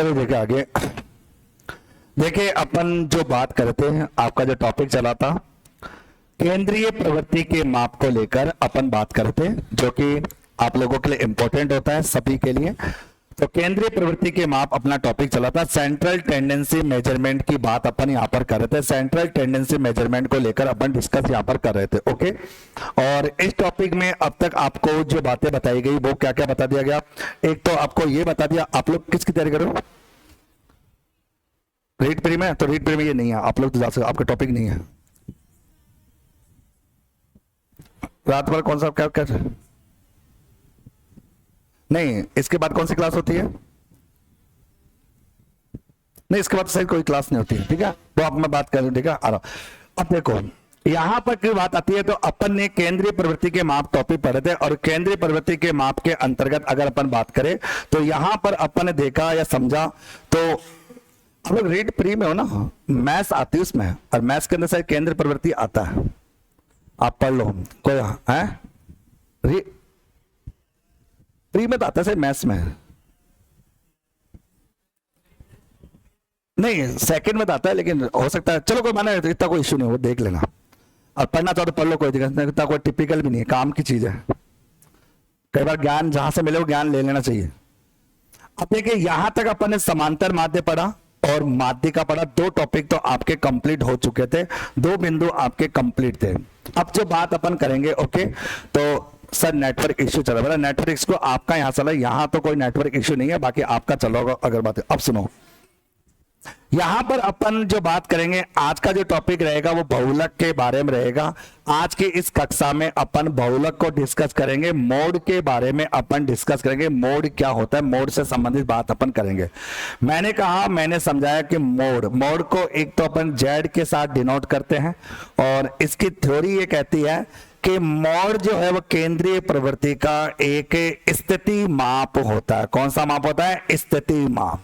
चलो देखिए आगे। देखिए अपन जो बात करते हैं, आपका जो टॉपिक चला था केंद्रीय प्रवृत्ति के माप को लेकर अपन बात करते हैं, जो कि आप लोगों के लिए इंपॉर्टेंट होता है सभी के लिए। तो केंद्रीय प्रवृत्ति के माप अपना टॉपिक चला था, सेंट्रल टेंडेंसी मेजरमेंट की बात अपन यहाँ पर कर रहे थे। सेंट्रल टेंडेंसी मेजरमेंट को लेकर अपन डिस्कस यहाँ पर कर रहे थे। ओके, और इस टॉपिक में अब तक आपको जो बातें बताई गई वो क्या क्या बता दिया गया। एक तो आपको ये बता दिया, आप लोग किसकी तैयारी करो, रीड प्री में? तो रीड प्री में ये नहीं है, आप लोग तो जा सकते, आपका टॉपिक नहीं है। रात भर कौन सा क्या कर नहीं, इसके बाद कौन सी क्लास होती है? नहीं, इसके बाद सही कोई क्लास नहीं होती है, ठीक है। तो अब मैं बात करूं, ठीक है, आ रहा। अब देखो यहां पर की बात आती है, तो अपन ने केंद्रीय प्रवृत्ति के माप टॉपिक पढ़े थे, और केंद्रीय प्रवृत्ति के माप के अंतर्गत अगर अपन बात करें तो यहां पर अपन ने देखा या समझा, तो आप लोग रीड प्री में हो ना, मैथ्स आती है उसमें, और मैथ्स के अंदर से केंद्रीय प्रवृत्ति आता है, आप पढ़ लो। कोई है प्री में तो आता है मैथ्स में, नहीं सेकंड में तो आता है, लेकिन हो सकता है, चलो कोई माना इतना कोई इश्यू नहीं, वो देख लेना, और पढ़ना चाहो तो पढ़ लो, कोई दिक्कत नहीं, इतना कोई टिपिकल भी नहीं है, काम की चीज है। कई बार ज्ञान जहां से मिले वो ज्ञान ले लेना चाहिए। अब देखिए यहां तक अपन ने समांतर माध्य पढ़ा और माध्य का पढ़ा, दो टॉपिक तो आपके कंप्लीट हो चुके थे, दो बिंदु आपके कंप्लीट थे। अब जो बात अपन करेंगे, ओके, तो सर नेटवर्क इश्यू चला रहा है, नेटवर्क इश्यू आपका यहां चला, यहां तो कोई नेटवर्क इश्यू नहीं है, बाकी आपका चलोगा अगर बात है। अब सुनो, यहां पर अपन जो बात करेंगे, आज का जो टॉपिक रहेगा वो बहुलक के बारे में रहेगा। आज की इस कक्षा में अपन बहुलक को डिस्कस करेंगे, मोड के बारे में अपन डिस्कस करेंगे, मोड क्या होता है, मोड से संबंधित बात अपन करेंगे। मैंने समझाया कि मोड को एक तो अपन जेड के साथ डिनोट करते हैं, और इसकी थ्योरी ये कहती है कि मोड जो है वो केंद्रीय प्रवृत्ति का एक स्थिति माप होता है। कौन सा माप होता है? स्थिति माप।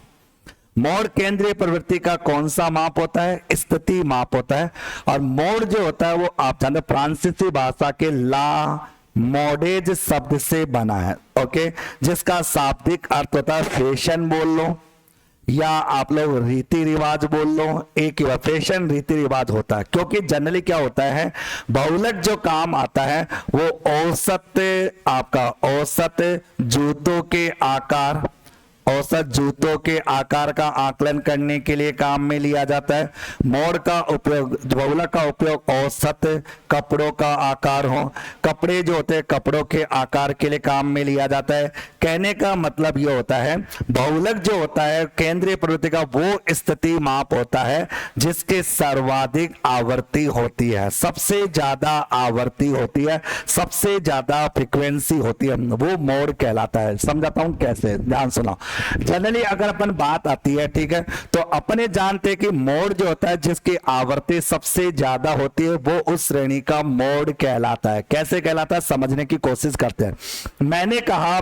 मोड केंद्रीय प्रवृत्ति का कौन सा माप होता है? स्थिति माप होता है। और मोड जो होता है वो आप जानते हैं फ्रांसीसी भाषा के ला मोडेज शब्द से बना है, ओके, जिसका शाब्दिक अर्थ होता है फैशन बोल लो या आप लोग रीति रिवाज बोल लो, एक ही फैशन रीति रिवाज होता है। क्योंकि जनरली क्या होता है, बहुलक जो काम आता है वो औसत जूतों के आकार, औसत जूतों के आकार का आकलन करने के लिए काम में लिया जाता है। मोड का उपयोग, बहुलक का उपयोग औसत कपड़ों का आकार हो, कपड़े जो होते हैं कपड़ों के आकार के लिए काम में लिया जाता है। कहने का मतलब ये होता है, बहुलक जो होता है केंद्रीय प्रवृत्ति का वो स्थिति माप होता है जिसके सर्वाधिक आवृत्ति होती है, सबसे ज्यादा आवृत्ति होती है, सबसे ज्यादा फ्रीक्वेंसी होती है, वो मोड कहलाता है। समझाता हूं कैसे, ध्यान सुना। जनरली अगर अपन बात आती है, ठीक है, तो अपने जानते हैं कि मोड जो होता है जिसकी आवृत्ति सबसे ज्यादा होती है वो उस श्रेणी का मोड कहलाता है। कैसे कहलाता है समझने की कोशिश करते हैं।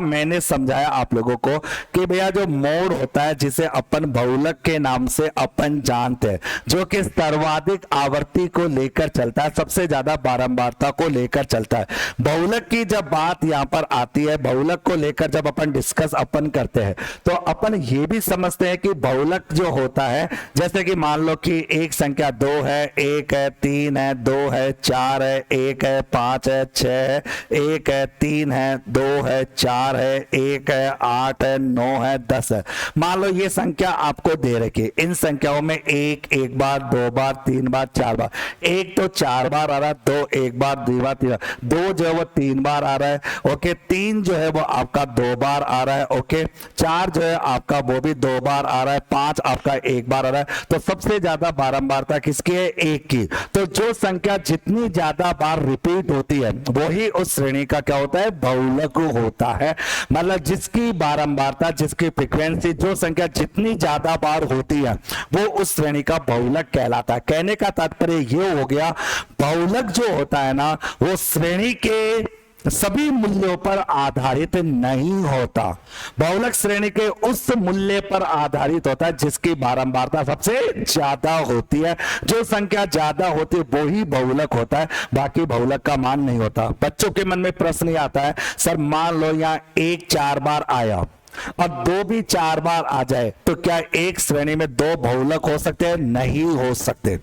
मैंने समझाया आप लोगों को कि भैया जो मोड होता है जिसे अपन बहुलक के नाम से अपन जानते हैं, जो कि सर्वाधिक आवृत्ति को लेकर चलता है, सबसे ज्यादा बारंबारता को लेकर चलता है। बहुलक की जब बात यहां पर आती है, बहुलक को लेकर जब अपन डिस्कस अपन करते हैं, तो अपन ये भी समझते हैं कि बहुलक जो होता है, जैसे कि मान लो कि एक संख्या 2 है, 1 है, 3 है, 2 है, 4 है, 1 है, 5 है, 6 है, 1 है, 3 है, 2 है, 4 है, 1 है, 8 है, 9 है, 10 है। मान लो ये संख्या आपको दे रखी है, इन संख्याओं में एक बार, 2 बार, 3 बार, 4 बार, 1 तो 4 बार आ रहा है, 2 1 बार, 2 बार, 3 बार, 2 जो है वो 3 बार आ रहा है, ओके, 3 जो है वो आपका 2 बार आ रहा है, ओके, 4 जो है आपका वो भी 2 बार आ रहा है, 5 आपका 1 बार आ रहा है। तो सबसे ज्यादा बारंबारता किसकी है? 1 की। तो जो संख्या जितनी ज्यादा बार रिपीट होती है वही उस श्रेणी का क्या होता है? बहुलक होता है। मतलब जिसकी बारंबारता, जिसकी फ्रीक्वेंसी, जो संख्या जितनी ज्यादा बार होती है वो उस श्रेणी का बहुलक कहलाता है। कहने का तात्पर्य ये हो गया, बहुलक जो होता है ना वो श्रेणी के सभी मूल्यों पर आधारित नहीं होता। बहुलक श्रेणी के उस मूल्य पर आधारित होता है जिसकी बारंबारता सबसे ज्यादा होती है। जो संख्या ज्यादा होती है वो ही बहुलक होता है, बाकी बहुलक का मान नहीं होता। बच्चों के मन में प्रश्न आता है, सर मान लो यहाँ 1 4 बार आया, और 2 भी 4 बार आ जाए तो क्या एक श्रेणी में 2 बहुलक हो सकते हैं? नहीं हो सकते।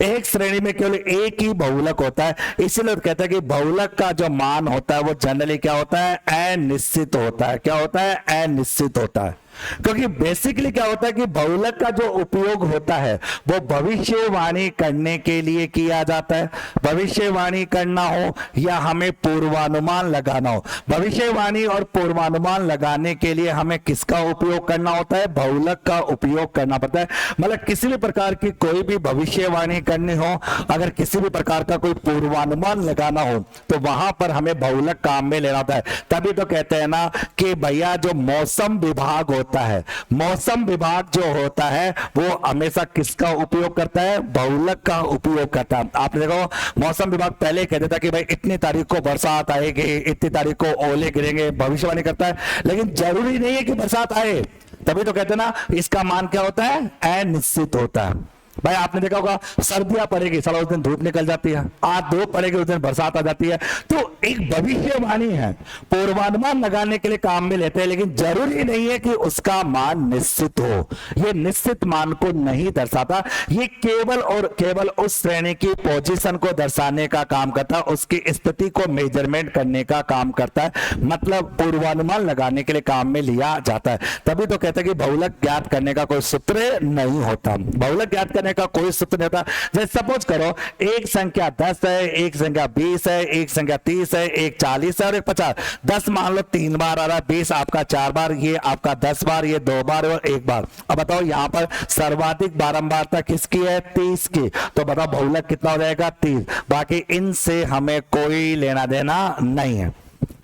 एक श्रेणी में केवल एक ही बहुलक होता है। इसीलिए कहते हैं कि बहुलक का जो मान होता है वो जनरली क्या होता है? अनिश्चित होता है। क्या होता है? अनिश्चित होता है। क्योंकि बेसिकली क्या होता है कि बहुलक का जो उपयोग होता है वो भविष्यवाणी करने के लिए किया जाता है। भविष्यवाणी करना हो या हमें पूर्वानुमान लगाना हो, भविष्यवाणी और पूर्वानुमान लगाने के लिए हमें किसका उपयोग करना होता है? बहुलक का उपयोग करना पड़ता है। मतलब किसी भी प्रकार की कोई भी भविष्यवाणी करनी हो, अगर किसी भी प्रकार का कोई पूर्वानुमान लगाना हो तो वहां पर हमें बहुलक काम में लेना होता है। तभी तो कहते हैं ना कि भैया जो मौसम विभाग होता है, मौसम विभाग जो होता है वो हमेशा किसका उपयोग करता है? बहुलक का उपयोग करता है। आपने देखो मौसम विभाग पहले कहता था कि भाई इतनी तारीख को बरसात आएगी, इतनी तारीख को ओले गिरेंगे, भविष्यवाणी करता है, लेकिन जरूरी नहीं है कि बरसात आए। तभी तो कहते हैं ना इसका मान क्या होता है? अनिश्चित होता है। भाई आपने देखा होगा सर्दियां पड़ेगी, साला उस दिन धूप निकल जाती है, आज धूप पड़ेगी उस दिन बरसात आ जाती है। तो एक भविष्यवाणी है, पूर्वानुमान लगाने के लिए काम में लेते हैं, लेकिन जरूरी नहीं है कि उसका मान निश्चित हो। ये निश्चित मान को नहीं दर्शाता, ये केवल और केवल उस श्रेणी की पोजीशन को दर्शाने का काम करता है, उसकी स्थिति को मेजरमेंट करने का काम करता है, मतलब पूर्वानुमान लगाने के लिए काम में लिया जाता है। तभी तो कहते हैं कि बहुलक ज्ञात करने का कोई सूत्र नहीं होता। बहुलक ज्ञात करने का कोई सूत्र नहीं होता। जैसे सपोज करो एक संख्या 10 है, एक संख्या 20 है, एक संख्या 30 है, एक 40 है और एक 50। 10 मान लो 3 बार आ रहा है, 20 आपका 4 बार, ये आपका 10 बार, ये 2 बार और 1 बार। अब बताओ यहां पर सर्वाधिक बारंबारता किसकी है? 30 की। तो बताओ बहुलक कितना हो जाएगा? 30। बाकी इनसे हमें कोई लेना देना नहीं है,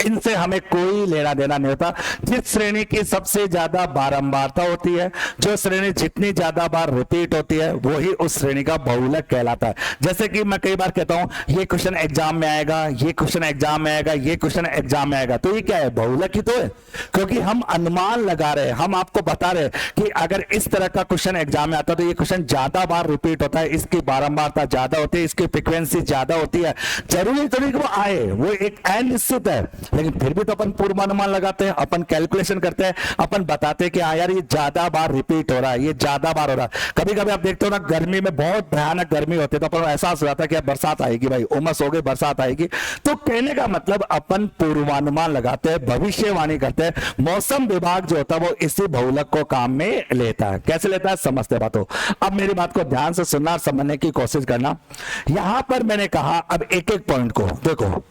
इनसे हमें कोई लेना देना नहीं होता। जिस श्रेणी की सबसे ज्यादा बारंबारता होती है, जो श्रेणी जितनी ज्यादा बार रिपीट होती है, वही उस श्रेणी का बहुलक कहलाता है। जैसे कि मैं कई बार कहता हूं ये क्वेश्चन एग्जाम में आएगा, ये क्वेश्चन एग्जाम में आएगा, ये क्वेश्चन एग्जाम में आएगा, तो ये क्या है? बहुलक ही तो है। क्योंकि हम अनुमान लगा रहे हैं, हम आपको बता रहे हैं कि अगर इस तरह का क्वेश्चन एग्जाम में आता है तो ये क्वेश्चन ज्यादा बार रिपीट होता है, इसकी बारंबारता ज्यादा होती है, इसकी फ्रिक्वेंसी ज्यादा होती है। जरूरी तो नहीं कि वो आए, वो एक अनिश्चित है, लेकिन फिर भी तो अपन पूर्वानुमान लगाते हैं, अपन कैलकुलेशन करते हैं, अपन बताते हैं कि हाँ यार ये ज्यादा बार रिपीट हो रहा है, ये ज्यादा बार हो रहा है। कभी कभी आप देखते हो ना गर्मी में बहुत भयानक गर्मी होती है तो अपन एहसास हो जाता है कि अब बरसात आएगी, भाई उमस हो गई, बरसात आएगी। तो कहने का मतलब अपन पूर्वानुमान लगाते हैं, भविष्यवाणी करते हैं। मौसम विभाग जो होता है वो इसी बहुलक को काम में लेता है। कैसे लेता है? समझते बातों। अब मेरी बात को ध्यान से सुनना और समझने की कोशिश करना। यहां पर मैंने कहा अब एक एक पॉइंट को देखो।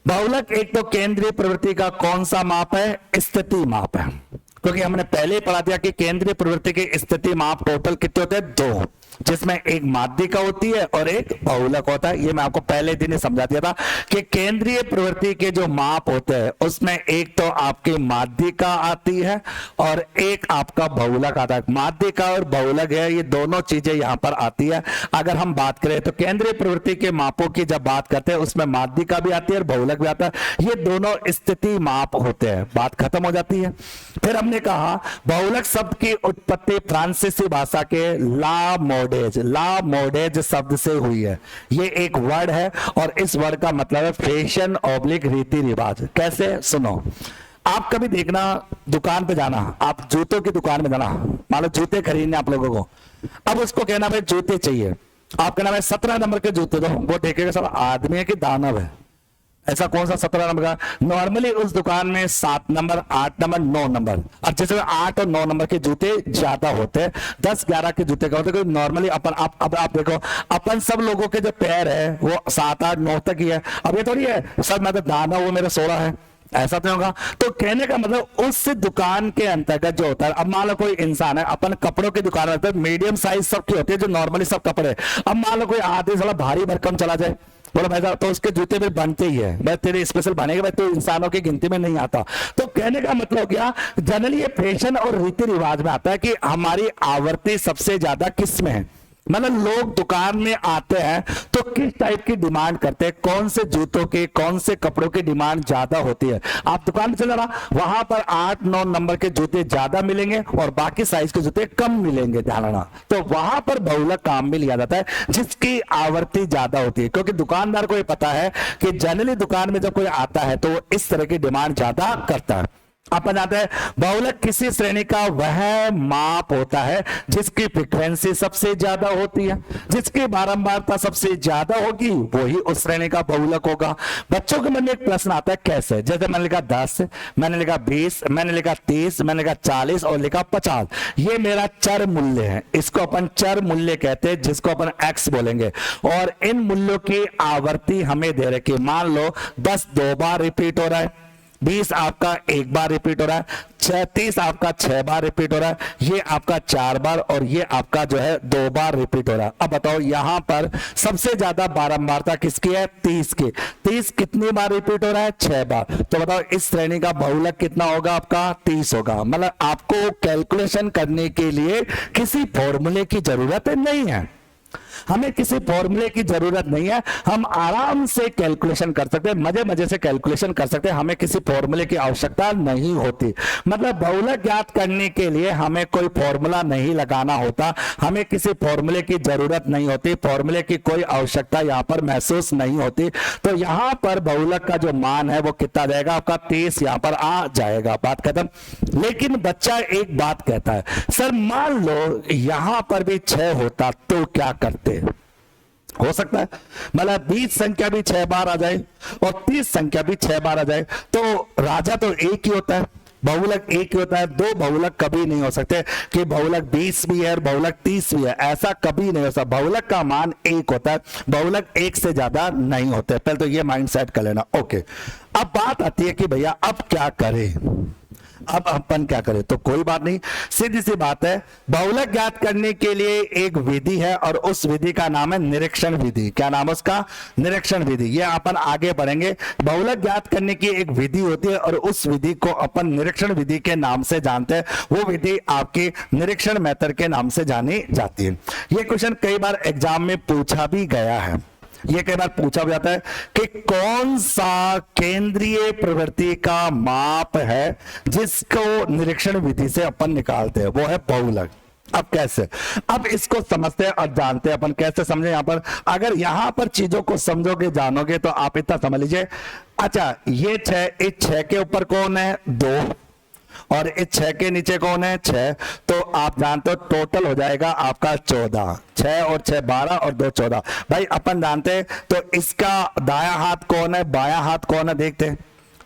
बहुलक एक तो केंद्रीय प्रवृत्ति का कौन सा माप है? स्थिति माप है। क्योंकि हमने पहले ही पढ़ा दिया कि केंद्रीय प्रवृत्ति के स्थिति माप टोटल कितने होते हैं? 2, जिसमें एक माध्यिका होती है और एक बहुलक होता है। ये मैं आपको पहले दिन ही समझा दिया था कि केंद्रीय प्रवृत्ति के जो माप होते हैं उसमें एक तो आपकी माध्यिका आती है और एक आपका बहुलक आता है। माध्यिका और बहुलक है, ये दोनों चीजें यहां पर आती है। अगर हम बात करें तो केंद्रीय प्रवृत्ति के मापों की जब बात करते हैं उसमें माध्यिका भी आती है और बहुलक भी आता है। ये दोनों स्थिति माप होते हैं, बात खत्म हो जाती है। फिर हमने कहा बहुलक शब्द की उत्पत्ति फ्रांसीसी भाषा के ला मोडेज शब्द से हुई है। ये एक वर्ड है और इस वर्ड का मतलब है फैशन ऑब्लिक रीति रिवाज। कैसे? सुनो, आप कभी देखना दुकान पे जाना, आप जूतों की दुकान में जाना, मान लो जूते खरीदने आप लोगों को, अब उसको कहना भाई जूते चाहिए, आप कहना भाई 17 नंबर के जूते दो, वो देखेगा सब आदमी है कि दानव है, ऐसा कौन सा 17 नंबर का? नॉर्मली उस दुकान में 7 नंबर, 8 नंबर, 9 नंबर, और जैसे 8 और 9 नंबर के जूते ज्यादा होते हैं, 10-11 के जूते का होते हैं। नॉर्मली अपन आप देखो अपन सब लोगों के जो पैर है वो 7, 8, 9 तक ही है। अब ये थोड़ी है सर मैं तो दाना वो मेरा 16 है, ऐसा तो होगा। तो कहने का मतलब उस दुकान के अंतर्गत जो होता है, अब मान लो कोई इंसान है, अपन कपड़ों की दुकान में मीडियम साइज सबकी होती है जो नॉर्मली सब कपड़े, अब मान लो कोई आधे साला भारी भरकम चला जाए, बोलो भाई साहब तो उसके जूते भी बनते ही है, भाई तेरे स्पेशल बनेगा, भाई तो इंसानों की गिनती में नहीं आता। तो कहने का मतलब क्या, जनरली ये फैशन और रीति रिवाज में आता है कि हमारी आवृत्ति सबसे ज्यादा किस में है, मतलब लोग दुकान में आते हैं तो किस टाइप की डिमांड करते हैं, कौन से जूतों के, कौन से कपड़ों की डिमांड ज्यादा होती है। आप दुकान में चले ना, वहां पर 8-9 नंबर के जूते ज्यादा मिलेंगे और बाकी साइज के जूते कम मिलेंगे, ध्यान रखना। तो वहां पर बहुलक काम में लिया जाता है जिसकी आवृत्ति ज्यादा होती है, क्योंकि दुकानदार को ये पता है कि जनरली दुकान में जब कोई आता है तो वो इस तरह की डिमांड ज्यादा करता है। अपन जानते हैं बहुलक किसी श्रेणी का वह माप होता है जिसकी फ्रीक्वेंसी सबसे ज्यादा होती है, जिसकी बारंबारता सबसे ज्यादा होगी वही उस श्रेणी का बहुलक होगा। बच्चों के मन में एक प्रश्न आता है कैसे, जैसे मैंने लिखा 10, मैंने लिखा 20, मैंने लिखा 30, मैंने लिखा 40 और लिखा 50। ये मेरा चर मूल्य है, इसको अपन चर मूल्य कहते हैं, जिसको अपन x बोलेंगे। और इन मूल्यों की आवर्ती हमें दे रखी, मान लो 10 2 बार रिपीट हो रहा है, 20 आपका 1 बार रिपीट हो रहा है, 36 आपका 6 बार रिपीट हो रहा है, ये आपका 4 बार और ये आपका जो है 2 बार रिपीट हो रहा है। अब बताओ यहां पर सबसे ज्यादा बारंबारता किसकी है? 30 की। 30 कितनी बार रिपीट हो रहा है? 6 बार। तो बताओ इस श्रेणी का बहुलक कितना होगा? आपका 30 होगा। मतलब आपको कैलकुलेशन करने के लिए किसी फॉर्मूले की जरूरत नहीं है, हमें किसी फॉर्मूले की जरूरत नहीं है, हम आराम से कैलकुलेशन कर सकते हैं, मजे मजे से कैलकुलेशन कर सकते हैं, हमें किसी फॉर्मूले की आवश्यकता नहीं होती। मतलब बहुलक ज्ञात करने के लिए हमें कोई फॉर्मूला नहीं लगाना होता, हमें किसी फॉर्मूले की जरूरत नहीं होती, फॉर्मूले की कोई आवश्यकता यहां पर महसूस नहीं होती। तो यहां पर बहुलक का जो मान है वो कितना जाएगा? आपका 30 यहां पर आ जाएगा, बात खत्म। लेकिन बच्चा एक बात कहता है, सर मान लो यहां पर भी 6 होता तो क्या करते? हो सकता है मतलब 20 संख्या भी 6 बार आ जाए और 30 संख्या भी 6 बार आ जाए, तो राजा तो एक ही होता है, बहुलक एक ही होता है। दो बहुलक कभी नहीं हो सकते कि बहुलक 20 भी है और बहुलक 30 भी है, ऐसा कभी नहीं हो सकता। बहुलक का मान एक होता है, बहुलक एक से ज्यादा नहीं होते। पहले तो ये माइंड सेट कर लेना। ओके, अब बात आती है कि भैया अब क्या करें, अब अपन क्या करें? तो कोई बात नहीं, सीधी सी बात है, बहुलक ज्ञात करने के लिए एक विधि है और उस विधि का नाम है निरीक्षण विधि। क्या नाम है उसका? निरीक्षण विधि। ये अपन आगे बढ़ेंगे। बहुलक ज्ञात करने की एक विधि होती है और उस विधि को अपन निरीक्षण विधि के नाम से जानते हैं। वो विधि आपकी निरीक्षण मेथड के नाम से जानी जाती है। ये क्वेश्चन कई बार एग्जाम में पूछा भी गया है, ये कई बार पूछा जाता है कि कौन सा केंद्रीय प्रवृत्ति का माप है जिसको निरीक्षण विधि से अपन निकालते हैं, वो है बहुलक। अब कैसे? अब इसको समझते हैं और जानते हैं अपन कैसे समझे। यहां पर अगर यहां पर चीजों को समझोगे जानोगे तो आप इतना समझ लीजिए। अच्छा, ये 6, इस 6 के ऊपर कौन है? 2, और इस 6 के नीचे कौन है? 6। तो आप जानते हो टोटल हो जाएगा आपका 14। 6 और 6 12 और 2 14। भाई अपन जानते हैं, तो इसका दायां हाथ कौन है, बायां हाथ कौन है, देखते हैं।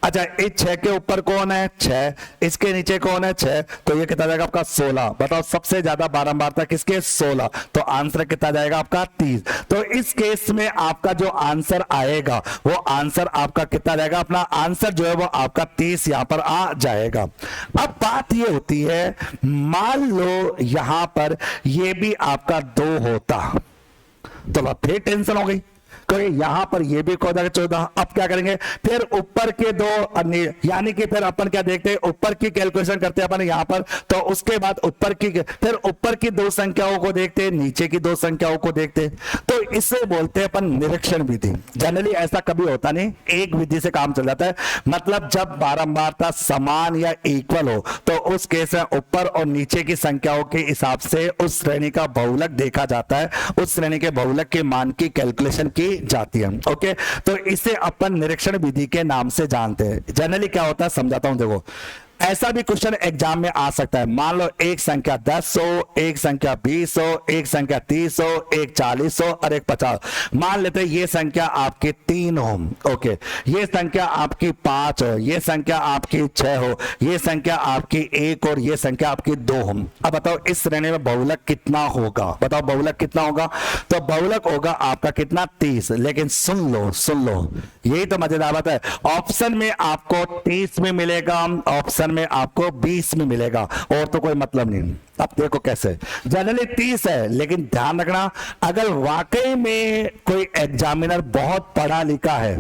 अच्छा, इस 6 के ऊपर कौन है? 6, इसके नीचे कौन है? 6। तो ये कितना जाएगा आपका? 16। बताओ सबसे ज्यादा बारंबारता किसके? 16। तो आंसर कितना जाएगा आपका? 30। तो इस केस में आपका जो आंसर आएगा वो आंसर आपका कितना जाएगा? अपना आंसर जो है वो आपका 30 यहां पर आ जाएगा। अब बात ये होती है, मान लो यहां पर ये भी आपका 2 होता तो फिर टेंशन हो गई, क्योंकि यहां पर ये भी हो जाएगा 14। अब क्या करेंगे? फिर ऊपर के 2, यानी कि फिर अपन क्या देखते हैं, ऊपर की कैलकुलेशन करते हैं अपन यहां पर, तो उसके बाद ऊपर की, फिर ऊपर की 2 संख्याओं को देखते हैं, नीचे की 2 संख्याओं को देखते हैं। तो इसे बोलते हैं अपन निरीक्षण विधि। जनरली ऐसा कभी होता नहीं, एक विधि से काम चल जाता है। मतलब जब बारंबारता समान या इक्वल हो तो उस केस में ऊपर और नीचे की संख्याओं के हिसाब से उस श्रेणी का बहुलक देखा जाता है, उस श्रेणी के बहुलक के मान की कैलकुलेशन की जाती है। ओके, तो इसे अपन निरीक्षण विधि के नाम से जानते हैं। जनरली क्या होता है समझाता हूं, देखो ऐसा भी क्वेश्चन एग्जाम में आ सकता है। मान लो एक संख्या 10 हो, एक संख्या 20 हो, एक संख्या 30 हो, एक 40 हो और एक 50। मान लेते हैं ये संख्या आपकी 3 हो, ओके, ये संख्या आपकी 5 हो, ये संख्या आपकी 6 हो, ये संख्या आपकी 1 और ये संख्या आपकी 2 हो। अब बताओ इस श्रेणी में बहुलक कितना होगा? बताओ बहुलक कितना होगा? तो बहुलक होगा आपका कितना? 30। लेकिन सुन लो, यही तो मजेदार बात है। ऑप्शन में आपको 30 में मिलेगा, ऑप्शन में आपको 20 में मिलेगा, और तो कोई मतलब नहीं। अब देखो कैसे, जनरली 30 है, लेकिन ध्यान रखना अगर वाकई में कोई एग्जामिनर बहुत पढ़ा लिखा है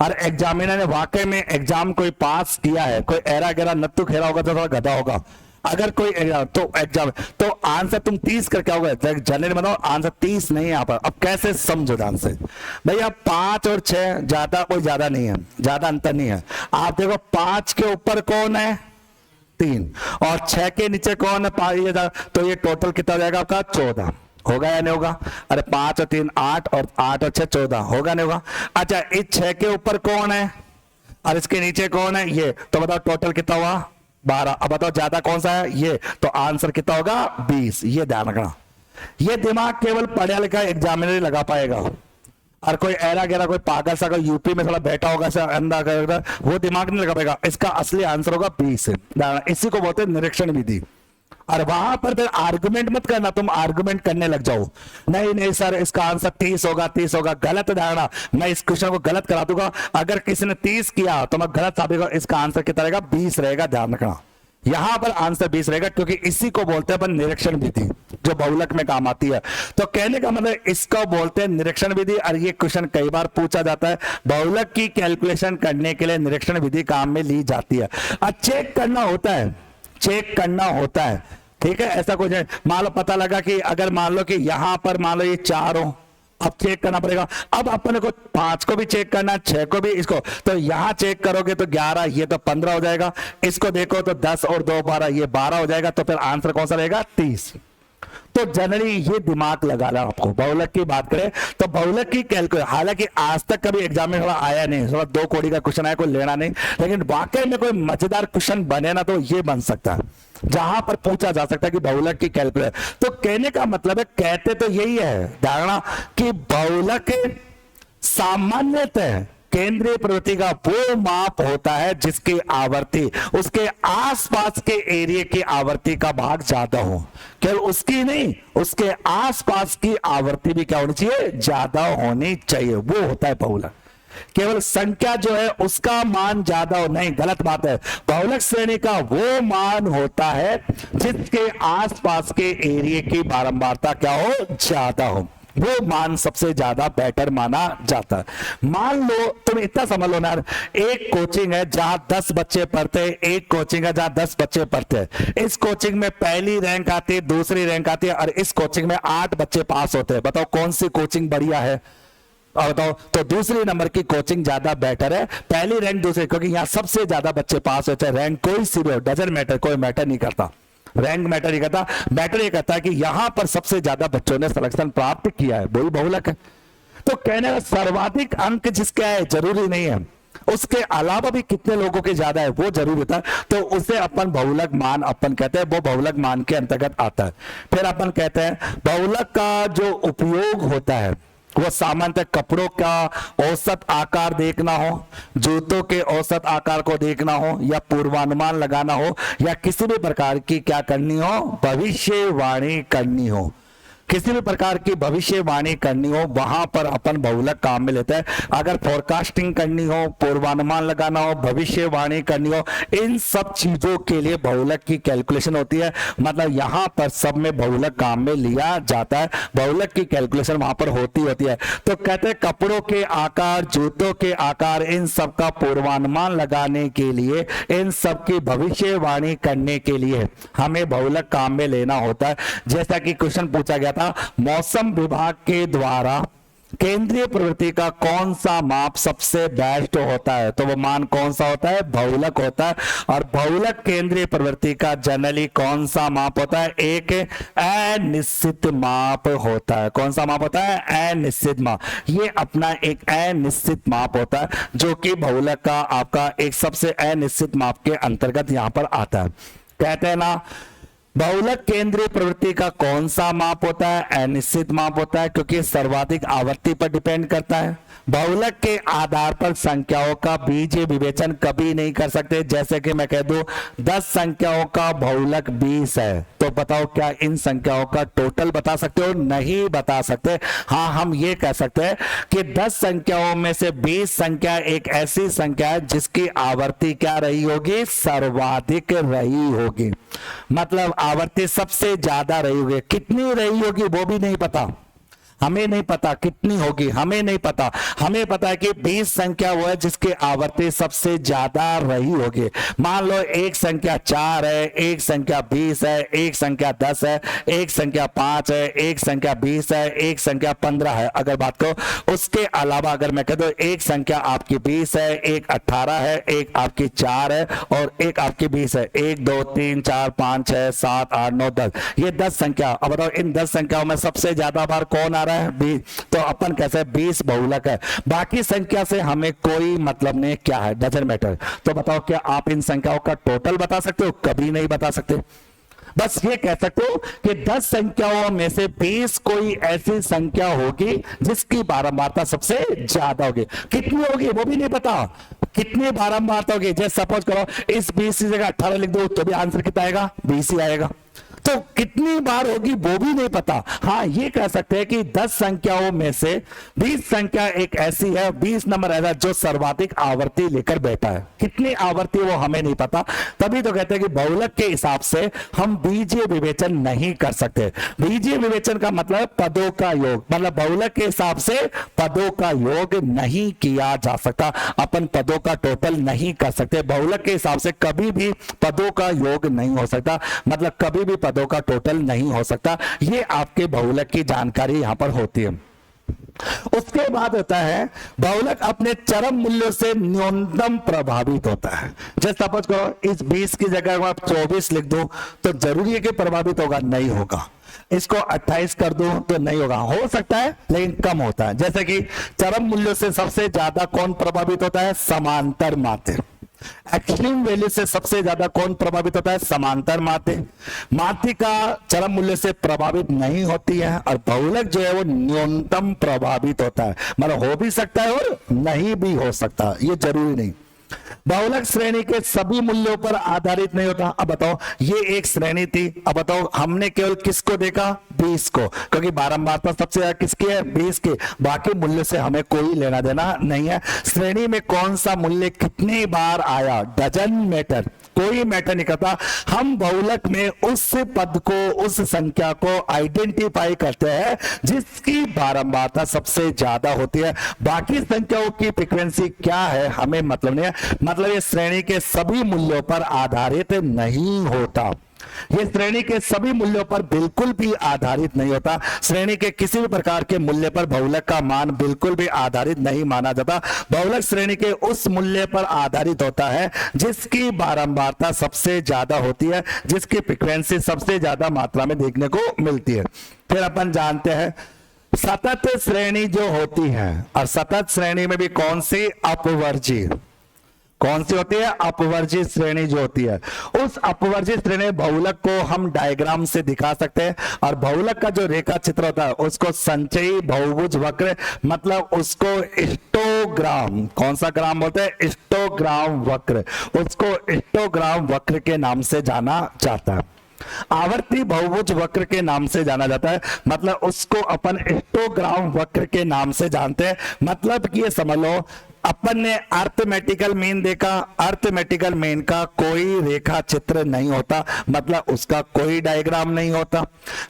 और एग्जामिनर ने वाकई में एग्जाम कोई पास किया है, कोई एरा गैरा नत्थु खेरा होगा तो थोड़ा गधा होगा। अगर कोई एग्जाम तो आंसर तुम 30 करके आओगे, जनरली बताओ आंसर 30 नहीं है यहाँ पर। अब कैसे समझो ध्यान से भैया, 5 और 6 ज्यादा कोई ज्यादा नहीं है, ज्यादा अंतर नहीं है। आप देखो 5 के ऊपर कौन है? 3, और 6 के नीचे कौन है? 5। तो ये टोटल कितना जाएगा आपका? 14। होगा या नहीं होगा? अरे 5 और 3 8 और 8 और 6 14। होगा नहीं होगा? अच्छा, इस 6 के ऊपर कौन है? और इसके नीचे कौन है, ये, तो बताओ टोटल कितना हुआ 12। अब बताओ ज्यादा कौन सा है, ये, तो आंसर कितना होगा 20। ये ध्यान रखना, ये दिमाग केवल पढ़ा लिखा एग्जामिनर ही लगा पाएगा, और कोई ऐरा गैरा कोई पागल सा कोई यूपी में थोड़ा बैठा होगा अंधा कर वो दिमाग नहीं लगा पाएगा। इसका असली आंसर होगा 20। इसी को बोलते हैं निरीक्षण विधि। और वहां पर फिर आर्गुमेंट मत करना, तुम आर्गुमेंट करने लग जाओ, नहीं नहीं सर इसका आंसर 30 होगा, 30 होगा, गलत धारणा, मैं इस क्वेश्चन को गलत करा दूंगा। अगर किसी ने 30 किया तो मैं गलत साबित करूंगा, इसका आंसर कितना रहेगा 20 रहेगा। ध्यान रखना यहां पर आंसर 20 रहेगा, क्योंकि इसी को बोलते हैं अपन निरीक्षण विधि, जो बहुलक में काम आती है। तो कहने का मतलब इसको बोलते हैं निरीक्षण विधि। और ये क्वेश्चन कई बार पूछा जाता है, बहुलक की कैलकुलेशन करने के लिए निरीक्षण विधि काम में ली जाती है। और चेक करना होता है, चेक करना होता है, ठीक है। ऐसा कुछ है, मान लो पता लगा कि अगर मान लो कि यहां पर मान लो ये 4 हो, अब चेक करना पड़ेगा। अब अपने को 5 को भी चेक करना, 6 को भी, इसको तो यहां चेक करोगे तो 11, ये तो 15 हो जाएगा। इसको देखो तो 10 और 2 12, ये 12 हो जाएगा। तो फिर आंसर कौन सा रहेगा 30। तो जनरली ये दिमाग लगाना आपको। बहुलक की बात करें तो बहुलक की कैलकुलेशन, हालांकि आज तक कभी एग्जाम में थोड़ा आया नहीं, थोड़ा 2 कोड़ी का क्वेश्चन आया, कोई लेना नहीं, लेकिन वाकई में कोई मजेदार क्वेश्चन बने ना तो ये बन सकता है, जहां पर पूछा जा सकता है कि बहुलक की कैलकुलेशन। तो कहने का मतलब है, कहते तो यही है धारणा कि बहुलक सामान्यतः केंद्रीय प्रवृत्ति का वो माप होता है जिसकी आवर्ती उसके आसपास के एरिया की आवर्ती का भाग ज्यादा हो। केवल उसकी नहीं, उसके आसपास की आवर्ती भी क्या होनी चाहिए, ज्यादा होनी चाहिए, वो होता है बहुलक। केवल संख्या जो है उसका मान ज्यादा हो, नहीं, गलत बात है। बहुलक श्रेणी का वो मान होता है जिसके आसपास के एरिया की बारंबारता क्या हो, ज्यादा हो, वो मान सबसे ज्यादा बेटर माना जाता है। मान लो तुम इतना समझ लो ना, एक कोचिंग है जहां 10 बच्चे पढ़ते हैं, एक कोचिंग है जहां 10 बच्चे पढ़ते हैं। इस कोचिंग में पहली रैंक आती है, दूसरी रैंक आती है, और इस कोचिंग में 8 बच्चे पास होते हैं। बताओ कौन सी कोचिंग बढ़िया है, और बताओ। तो दूसरी नंबर की कोचिंग ज्यादा बेटर है, पहली रैंक दूसरी, क्योंकि यहां सबसे ज्यादा बच्चे पास होते हैं। रैंक कोई सी भी हो, डजंट मैटर, कोई मैटर नहीं करता, रैंक मैटर नहीं करता। मैटर ये करता है कि यहां पर सबसे ज्यादा बच्चों ने सिलेक्शन प्राप्त किया है, वही बहुलक है। तो कहने का सर्वाधिक अंक जिसका है जरूरी नहीं है, उसके अलावा भी कितने लोगों के ज्यादा है वो जरूरी होता है, तो उसे अपन बहुलक मान अपन कहते हैं, वो बहुलक मान के अंतर्गत आता है। फिर अपन कहते हैं बहुलक का जो उपयोग होता है वो सामान्यतः कपड़ों का औसत आकार देखना हो, जूतों के औसत आकार को देखना हो, या पूर्वानुमान लगाना हो, या किसी भी प्रकार की क्या करनी हो, भविष्यवाणी करनी हो, किसी भी प्रकार की भविष्यवाणी करनी हो, वहां पर अपन बहुलक काम में लेते हैं। अगर फोरकास्टिंग करनी हो, पूर्वानुमान लगाना हो, भविष्यवाणी करनी हो, इन सब चीजों के लिए बहुलक की कैलकुलेशन होती है। मतलब यहां पर सब में बहुलक काम में लिया जाता है, बहुलक की कैलकुलेशन वहां पर होती है। तो कहते हैं कपड़ों के आकार, जूतों के आकार, इन सब का पूर्वानुमान लगाने के लिए, इन सब की भविष्यवाणी करने के लिए हमें बहुलक काम में लेना होता है। जैसा कि क्वेश्चन पूछा गया था, मौसम विभाग के द्वारा केंद्रीय प्रवृत्ति का कौन सा माप सबसे बेस्ट होता है, तो वो मान कौन सा होता है, बहुलक होता है। और बहुलक केंद्रीय प्रवृत्ति का जनरली कौन सा माप होता है, एक अनिश्चित माप होता है। कौन सा माप होता है, अनिश्चित माप। ये अपना एक अनिश्चित माप होता है, जो कि बहुलक का आपका एक सबसे अनिश्चित माप के अंतर्गत यहां पर आता है। कहते हैं ना, बहुलक केंद्रीय प्रवृत्ति का कौन सा माप होता है, अनिश्चित माप होता है, क्योंकि सर्वाधिक आवर्ती पर डिपेंड करता है। बहुलक के आधार पर संख्याओं का बीजीय विवेचन कभी नहीं कर सकते। जैसे कि मैं कह दूं 10 संख्याओं का बहुलक 20 है, तो बताओ क्या इन संख्याओं का टोटल बता सकते हो, नहीं बता सकते। हाँ, हम ये कह सकते हैं कि 10 संख्याओं में से 20 संख्या एक ऐसी संख्या है जिसकी आवर्ती क्या रही होगी, सर्वाधिक रही होगी। मतलब आवर्ती सबसे ज्यादा रही होगी, कितनी रही होगी वो भी नहीं पता, हमें नहीं पता कितनी होगी, हमें नहीं पता। हमें पता है कि 20 संख्या वो है जिसकी आवर्ती सबसे ज्यादा रही होगी। मान लो एक संख्या 4 है, एक संख्या 20 है, एक संख्या 10 है, एक संख्या 5 है, एक संख्या 20 है, एक संख्या 15 है। अगर बात करो उसके अलावा अगर मैं कह दूं एक संख्या आपकी 20 है, एक 18 है, एक आपकी 4 है, और एक आपकी 20 है। 1 2 3 4 5 6 7 8 9 10, ये 10 संख्या। अब बताओ इन 10 संख्याओं में सबसे ज्यादा बार कौन आ रहा है 20, तो अपन कैसे 20 बहुलक है। बाकी संख्या से हमें कोई मतलब नहीं, क्या है डजंट मैटर। तो बताओ क्या आप इन संख्याओं का टोटल बता सकते हो? कभी नहीं बता सकते। बस ये कह सकते हो कि 10 संख्याओं में से 20 कोई ऐसी संख्या होगी जिसकी बारंबारता सबसे ज्यादा होगी। कितनी होगी वो भी नहीं पता, कितनी बारंबारता होगी। जैसे सपोज करो इस 20 की जगह 18 लिख दो तो भी आंसर कितना आएगा? 20 ही आएगा। तो कितनी बार होगी वो भी नहीं पता। हाँ ये कह सकते हैं कि 10 संख्याओं में से 20 संख्या एक ऐसी है, 20 नंबर ऐसा जो सर्वाधिक आवर्ती लेकर बैठा है। कितनी आवर्ती वो हमें नहीं पता, तभी तो कहते हैं कि बहुलक के हिसाब से हम बीजीय विवेचन नहीं कर सकते। बीजीय विवेचन का मतलब पदों का योग, मतलब बहुलक के हिसाब से पदों का योग नहीं किया जा सकता। अपन पदों का टोटल नहीं कर सकते। बहुलक के हिसाब से कभी भी पदों का योग नहीं हो सकता, मतलब कभी भी पदों का टोटल नहीं हो सकता। ये आपके बहुलक की जानकारी यहां पर होती है। उसके बाद होता है बहुलक अपने चरम मूल्यों से न्यूनतम प्रभावित होता है। जैसे सपोज करो इस 20 की जगह आप 24 लिख दो तो जरूरी है कि प्रभावित होगा? नहीं होगा। इसको 28 कर दो तो नहीं होगा, हो सकता है लेकिन कम होता है। जैसे कि चरम मूल्यों से सबसे ज्यादा कौन प्रभावित होता है? समांतर मात्रा। एक्सट्रीम वैल्यू से सबसे ज्यादा कौन प्रभावित होता है? समांतर मात्रा। मात्रिका चरम मूल्य से प्रभावित नहीं होती है और बहुलक जो है वो न्यूनतम प्रभावित होता है। मतलब हो भी सकता है और नहीं भी हो सकता, ये जरूरी नहीं। बहुलक श्रेणी के सभी मूल्यों पर आधारित नहीं होता। अब बताओ ये एक श्रेणी थी, अब बताओ हमने केवल किसको देखा? 20 को, क्योंकि बारंबारता सबसे ज्यादा किसकी है? 20 की। बाकी मूल्य से हमें कोई लेना देना नहीं है। श्रेणी में कौन सा मूल्य कितनी बार आया डजंट मैटर, कोई मैटर नहीं करता। हम बहुलक में उस पद को, उस संख्या को आइडेंटिफाई करते हैं जिसकी बारंबारता सबसे ज्यादा होती है। बाकी संख्याओं की फ्रीक्वेंसी क्या है हमें मतलब नहीं है। मतलब ये श्रेणी के सभी मूल्यों पर आधारित नहीं होता। ये श्रेणी के सभी मूल्यों पर बिल्कुल भी आधारित नहीं होता। श्रेणी के किसी भी प्रकार के मूल्य पर बहुलक का मान बिल्कुल भी आधारित नहीं माना जाता। बहुलक श्रेणी के उस मूल्य पर आधारित होता है जिसकी बारंबारता सबसे ज्यादा होती है, जिसकी फ्रीक्वेंसी सबसे ज्यादा मात्रा में देखने को मिलती है। फिर अपन जानते हैं सतत श्रेणी जो होती है, और सतत श्रेणी में भी कौन सी? अपवर्जी। कौन सी होती है? अपवर्जित श्रेणी जो होती है। उस अपवर्जित श्रेणी बहुलक को हम डायग्राम से दिखा सकते हैं, और बहुलक का जो रेखा चित्र होता है उसको संचयी बहुभुज वक्र, मतलब उसको हिस्टोग्राम, कौन सा ग्राम बोलते हैं? हिस्टोग्राम वक्र, उसको हिस्टोग्राम वक्र के नाम से जाना जाता है। आवर्ती बहुभुज वक्र के नाम से जाना जाता है, मतलब उसको अपन हिस्टोग्राम वक्र के नाम से जानते हैं। मतलब कि ये समझ लो अपन ने अर्थमेटिकल मीन देखा, अर्थमेटिकल मीन का कोई रेखा चित्र नहीं होता, मतलब उसका कोई डायग्राम नहीं होता।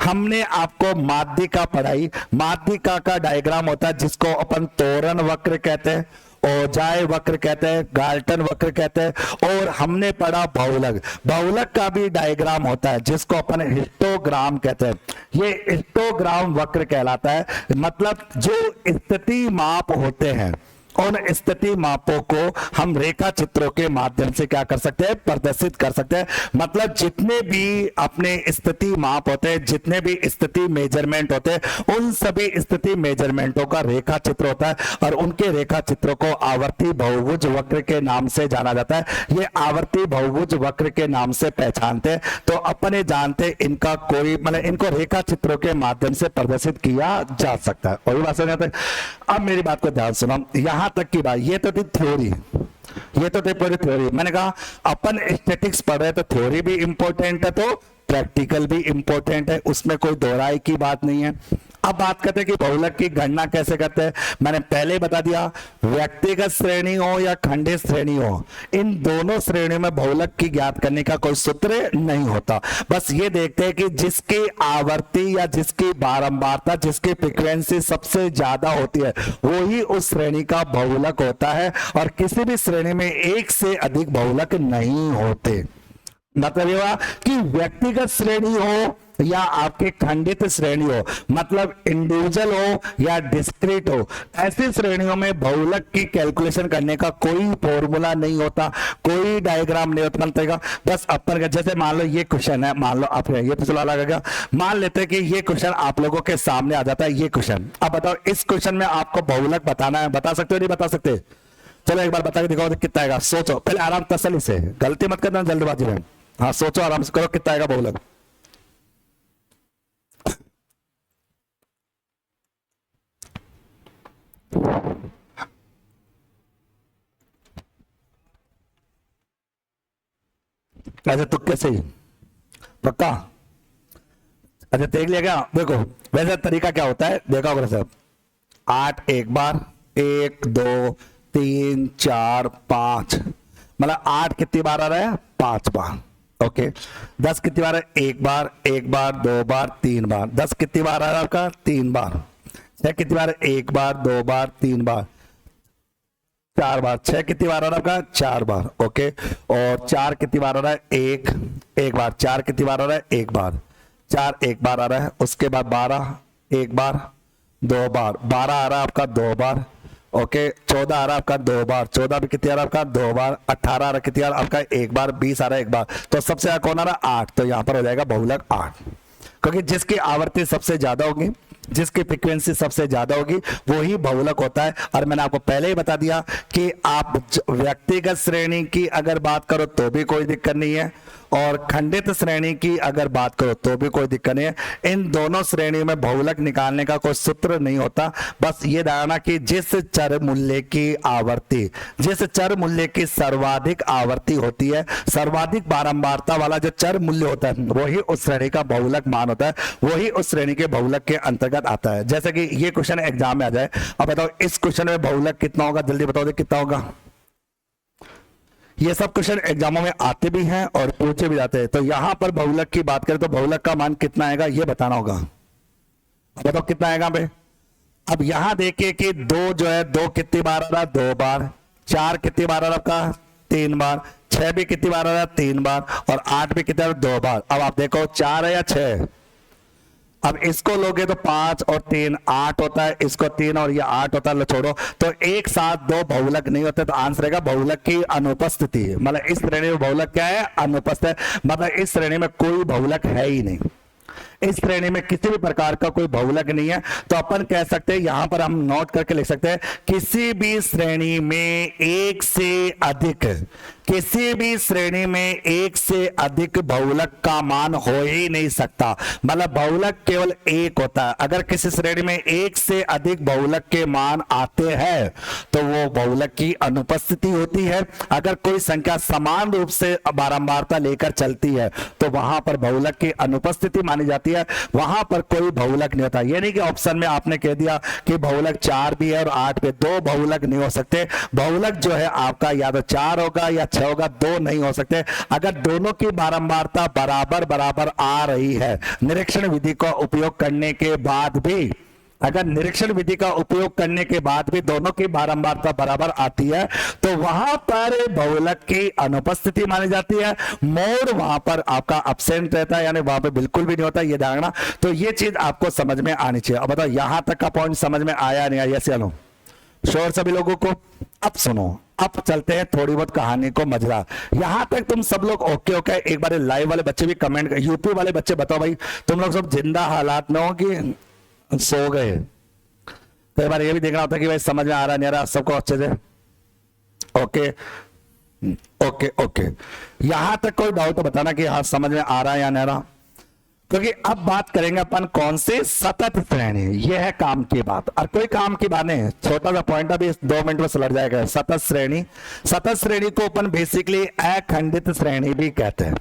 हमने आपको माध्यिका पढ़ाई, माध्यिका का डायग्राम होता है जिसको अपन तोरण वक्र कहते हैं, ओजाय वक्र कहते हैं, गाल्टन वक्र कहते हैं। और हमने पढ़ा बहुलक, बहुलक का भी डायग्राम होता है जिसको अपन हिस्टोग्राम कहते हैं। ये हिस्टोग्राम वक्र कहलाता है, मतलब जो स्थिति माप होते हैं उन स्थिति मापों को हम रेखा चित्रों के माध्यम से क्या कर सकते हैं? प्रदर्शित कर सकते हैं। मतलब जितने भी अपने स्थिति माप होते हैं, जितने भी स्थिति मेजरमेंट होते हैं, उन सभी स्थिति मेजरमेंटों का रेखा चित्र होता है, और उनके रेखा चित्रों को आवर्ती बहुभुज वक्र के नाम से जाना जाता है। ये आवर्ती बहुभुज वक्र के नाम से पहचानते हैं। तो अपने जानते इनका कोई, मतलब इनको रेखा चित्रों के माध्यम से प्रदर्शित किया जा सकता है। और बात समझ। अब मेरी बात को ध्यान सुनो, यहां तक की बात, ये तो थी थ्योरी, ये तो थी पूरी थ्योरी। मैंने कहा अपन स्टैटिक्स पढ़ रहे तो थ्योरी भी इंपॉर्टेंट है तो प्रैक्टिकल भी इंपॉर्टेंट है, उसमें कोई दोहराई की बात नहीं है। अब बात करते हैं कि बहुलक की गणना कैसे करते हैं। मैंने पहले ही बता दिया, व्यक्तिगत श्रेणी हो या खंडित श्रेणी हो, इन दोनों श्रेणियों में बहुलक की ज्ञात करने का कोई सूत्र नहीं होता। बस ये देखते हैं कि जिसकी आवर्ती या जिसकी बारंबारता, जिसकी फ्रीक्वेंसी सबसे ज्यादा होती है वो ही उस श्रेणी का बहुलक होता है, और किसी भी श्रेणी में एक से अधिक बहुलक नहीं होते। मतलब ये हुआ कि व्यक्तिगत श्रेणी हो या आपकी खंडित श्रेणी हो, मतलब इंडिविजुअल हो या डिस्क्रीट हो, ऐसी श्रेणियों में बहुलक की कैलकुलेशन करने का कोई फॉर्मूला नहीं होता, कोई डायग्राम नहीं उत्पन्न। बस अपन का जैसे मान लो ये क्वेश्चन है, मान लो आप ये तो चला लगेगा, मान लेते हैं कि ये क्वेश्चन आप लोगों के सामने आ जाता है, ये क्वेश्चन। अब बताओ इस क्वेश्चन में आपको बहुलक बताना है, बता सकते हो नहीं बता सकते? चलो एक बार बता के दिखाओ कितना आएगा। सोचो पहले आराम तसल्ली से, गलती मत करना जल्दबाजी में। हाँ सोचो आराम से करो कितना आएगा बहुलक। ऐसे तुक्के से ही पक्का? अच्छा देख लिया क्या? देखो वैसे तरीका क्या होता है देखा होगा सब। 8 एक बार, 1 2 3 4 5, मतलब 8 कितनी बार आ रहा है? 5 बार। ओके 10 कितनी बार है? 1 बार, 1 बार 2 बार 3 बार। 10 कितनी बार आ रहा है आपका? 3 बार। 6 कितनी बार है? 1 बार 2 बार 3 बार 4 बार। 6 कितनी बार आ रहा है आपका? 4 बार। ओके और 4 कितनी बार आ रहा है? 1 बार। 4 कितनी बार आ रहा है? 1 बार। 4 1 बार आ रहा है। उसके बाद 12 1 बार 2 बार। 12 आ रहा है आपका 2 बार। ओके 14 आ रहा है आपका 2 बार। 14 भी कितनी आ रहा है आपका? 2 बार। 18 आ रहा है कितनी आ रहा है आपका? 1 बार। 20 आ रहा है 1 बार। तो सबसे ज्यादा कौन आ रहा है? 8। तो यहां पर हो जाएगा बहुलक 8, क्योंकि जिसकी आवर्ती सबसे ज्यादा होगी, जिसकी फ्रीक्वेंसी सबसे ज्यादा होगी वो ही बहुलक होता है। और मैंने आपको पहले ही बता दिया कि आप व्यक्तिगत श्रेणी की अगर बात करो तो भी कोई दिक्कत नहीं है, और खंडित श्रेणी की अगर बात करो तो भी कोई दिक्कत नहीं है। इन दोनों श्रेणियों में बहुलक निकालने का कोई सूत्र नहीं होता। बस ये धारणा कि जिस चर मूल्य की आवर्ती, जिस चर मूल्य की सर्वाधिक आवर्ती होती है, सर्वाधिक बारंबारता वाला जो चर मूल्य होता है वही उस श्रेणी का बहुलक मान होता है, वही उस श्रेणी के बहुलक के अंतर्गत आता है। जैसे कि ये क्वेश्चन एग्जाम में आ जाए, अब बताओ इस क्वेश्चन में बहुलक कितना होगा? जल्दी बताओ कितना होगा? ये सब क्वेश्चन एग्जामों में आते भी हैं और पूछे भी जाते हैं। तो यहां पर बहुलक की बात करें तो बहुलक का मान कितना आएगा ये बताना होगा। बताओ कितना आएगा भाई? अब यहां देखिए कि 2 जो है 2 कितनी बार आ रहा है? 2 बार। 4 कितनी बार आ रहा है आपका? 3 बार। 6 भी कितनी बार आ रहा है? 3 बार। और 8 भी कितनी बार? 2 बार। अब आप देखो 4 है या 6? अब इसको लोगे तो 5 और 3 8 होता है, इसको 3 और ये 8 होता है। लो छोड़ो, तो एक साथ 2 बहुलक नहीं होते, तो आंसर रहेगा बहुलक की अनुपस्थिति। मतलब इस श्रेणी में बहुलक क्या है? अनुपस्थित है। मतलब इस श्रेणी में कोई बहुलक है ही नहीं, इस श्रेणी में किसी भी प्रकार का कोई बहुलक नहीं है। तो अपन कह सकते हैं, यहां पर हम नोट करके लिख सकते हैं, किसी भी श्रेणी में एक से अधिक, किसी भी श्रेणी में एक से अधिक बहुलक का मान हो ही नहीं सकता। मतलब बहुलक केवल एक होता है। अगर किसी श्रेणी में एक से अधिक बहुलक के मान आते हैं तो वो बहुलक की अनुपस्थिति होती है। अगर कोई संख्या समान रूप से बारंबारता लेकर चलती है तो वहां पर बहुलक की अनुपस्थिति मानी जाती है, वहां पर कोई बहुलक नहीं होता। ये नहीं कि ऑप्शन में आपने कह दिया कि बहुलक 4 भी है और 8 पे, 2 बहुलक नहीं हो सकते। बहुलक जो है आपका या तो 4 होगा या 6 होगा, 2 नहीं हो सकते। अगर दोनों की बारंबारता बराबर बराबर आ रही है, निरीक्षण विधि का उपयोग करने के बाद भी, अगर निरीक्षण विधि का उपयोग करने के बाद भी दोनों की बारंबारता बराबर आती है तो वहां पर बहुलक की अनुपस्थिति मानी जाती है। मोड वहां पर आपका अब्सेंट रहता है, यानी वहां पर बिल्कुल भी नहीं होता ये धारणा। तो ये चीज आपको समझ में आनी चाहिए। अब बताओ यहां तक का पॉइंट समझ में आया नहीं आया? चलो शोर सभी लोगों को। अब सुनो, अब चलते हैं थोड़ी बहुत कहानी को मजेदार। यहां तक तुम सब लोग ओके ओके? एक बार लाइव वाले बच्चे भी कमेंट, यूपी वाले बच्चे बताओ भाई, तुम लोग सब जिंदा हालात में हो कि सो गए? तो एक बार ये भी देखना होता है कि भाई समझ में आ रहा नहीं आ रहा सबको अच्छे से। ओके ओके ओके, यहां तक कोई डाउट तो बताना कि हाँ समझ में आ रहा है या नहीं आ रहा। क्योंकि अब बात करेंगे अपन कौन से? सतत श्रेणी। ये है काम की बात, और कोई काम की बात नहीं, छोटा सा पॉइंट अभी 2 मिनट में सलट जाएगा। सतत श्रेणी, सतत श्रेणी को अपन बेसिकली अखंडित श्रेणी भी कहते हैं।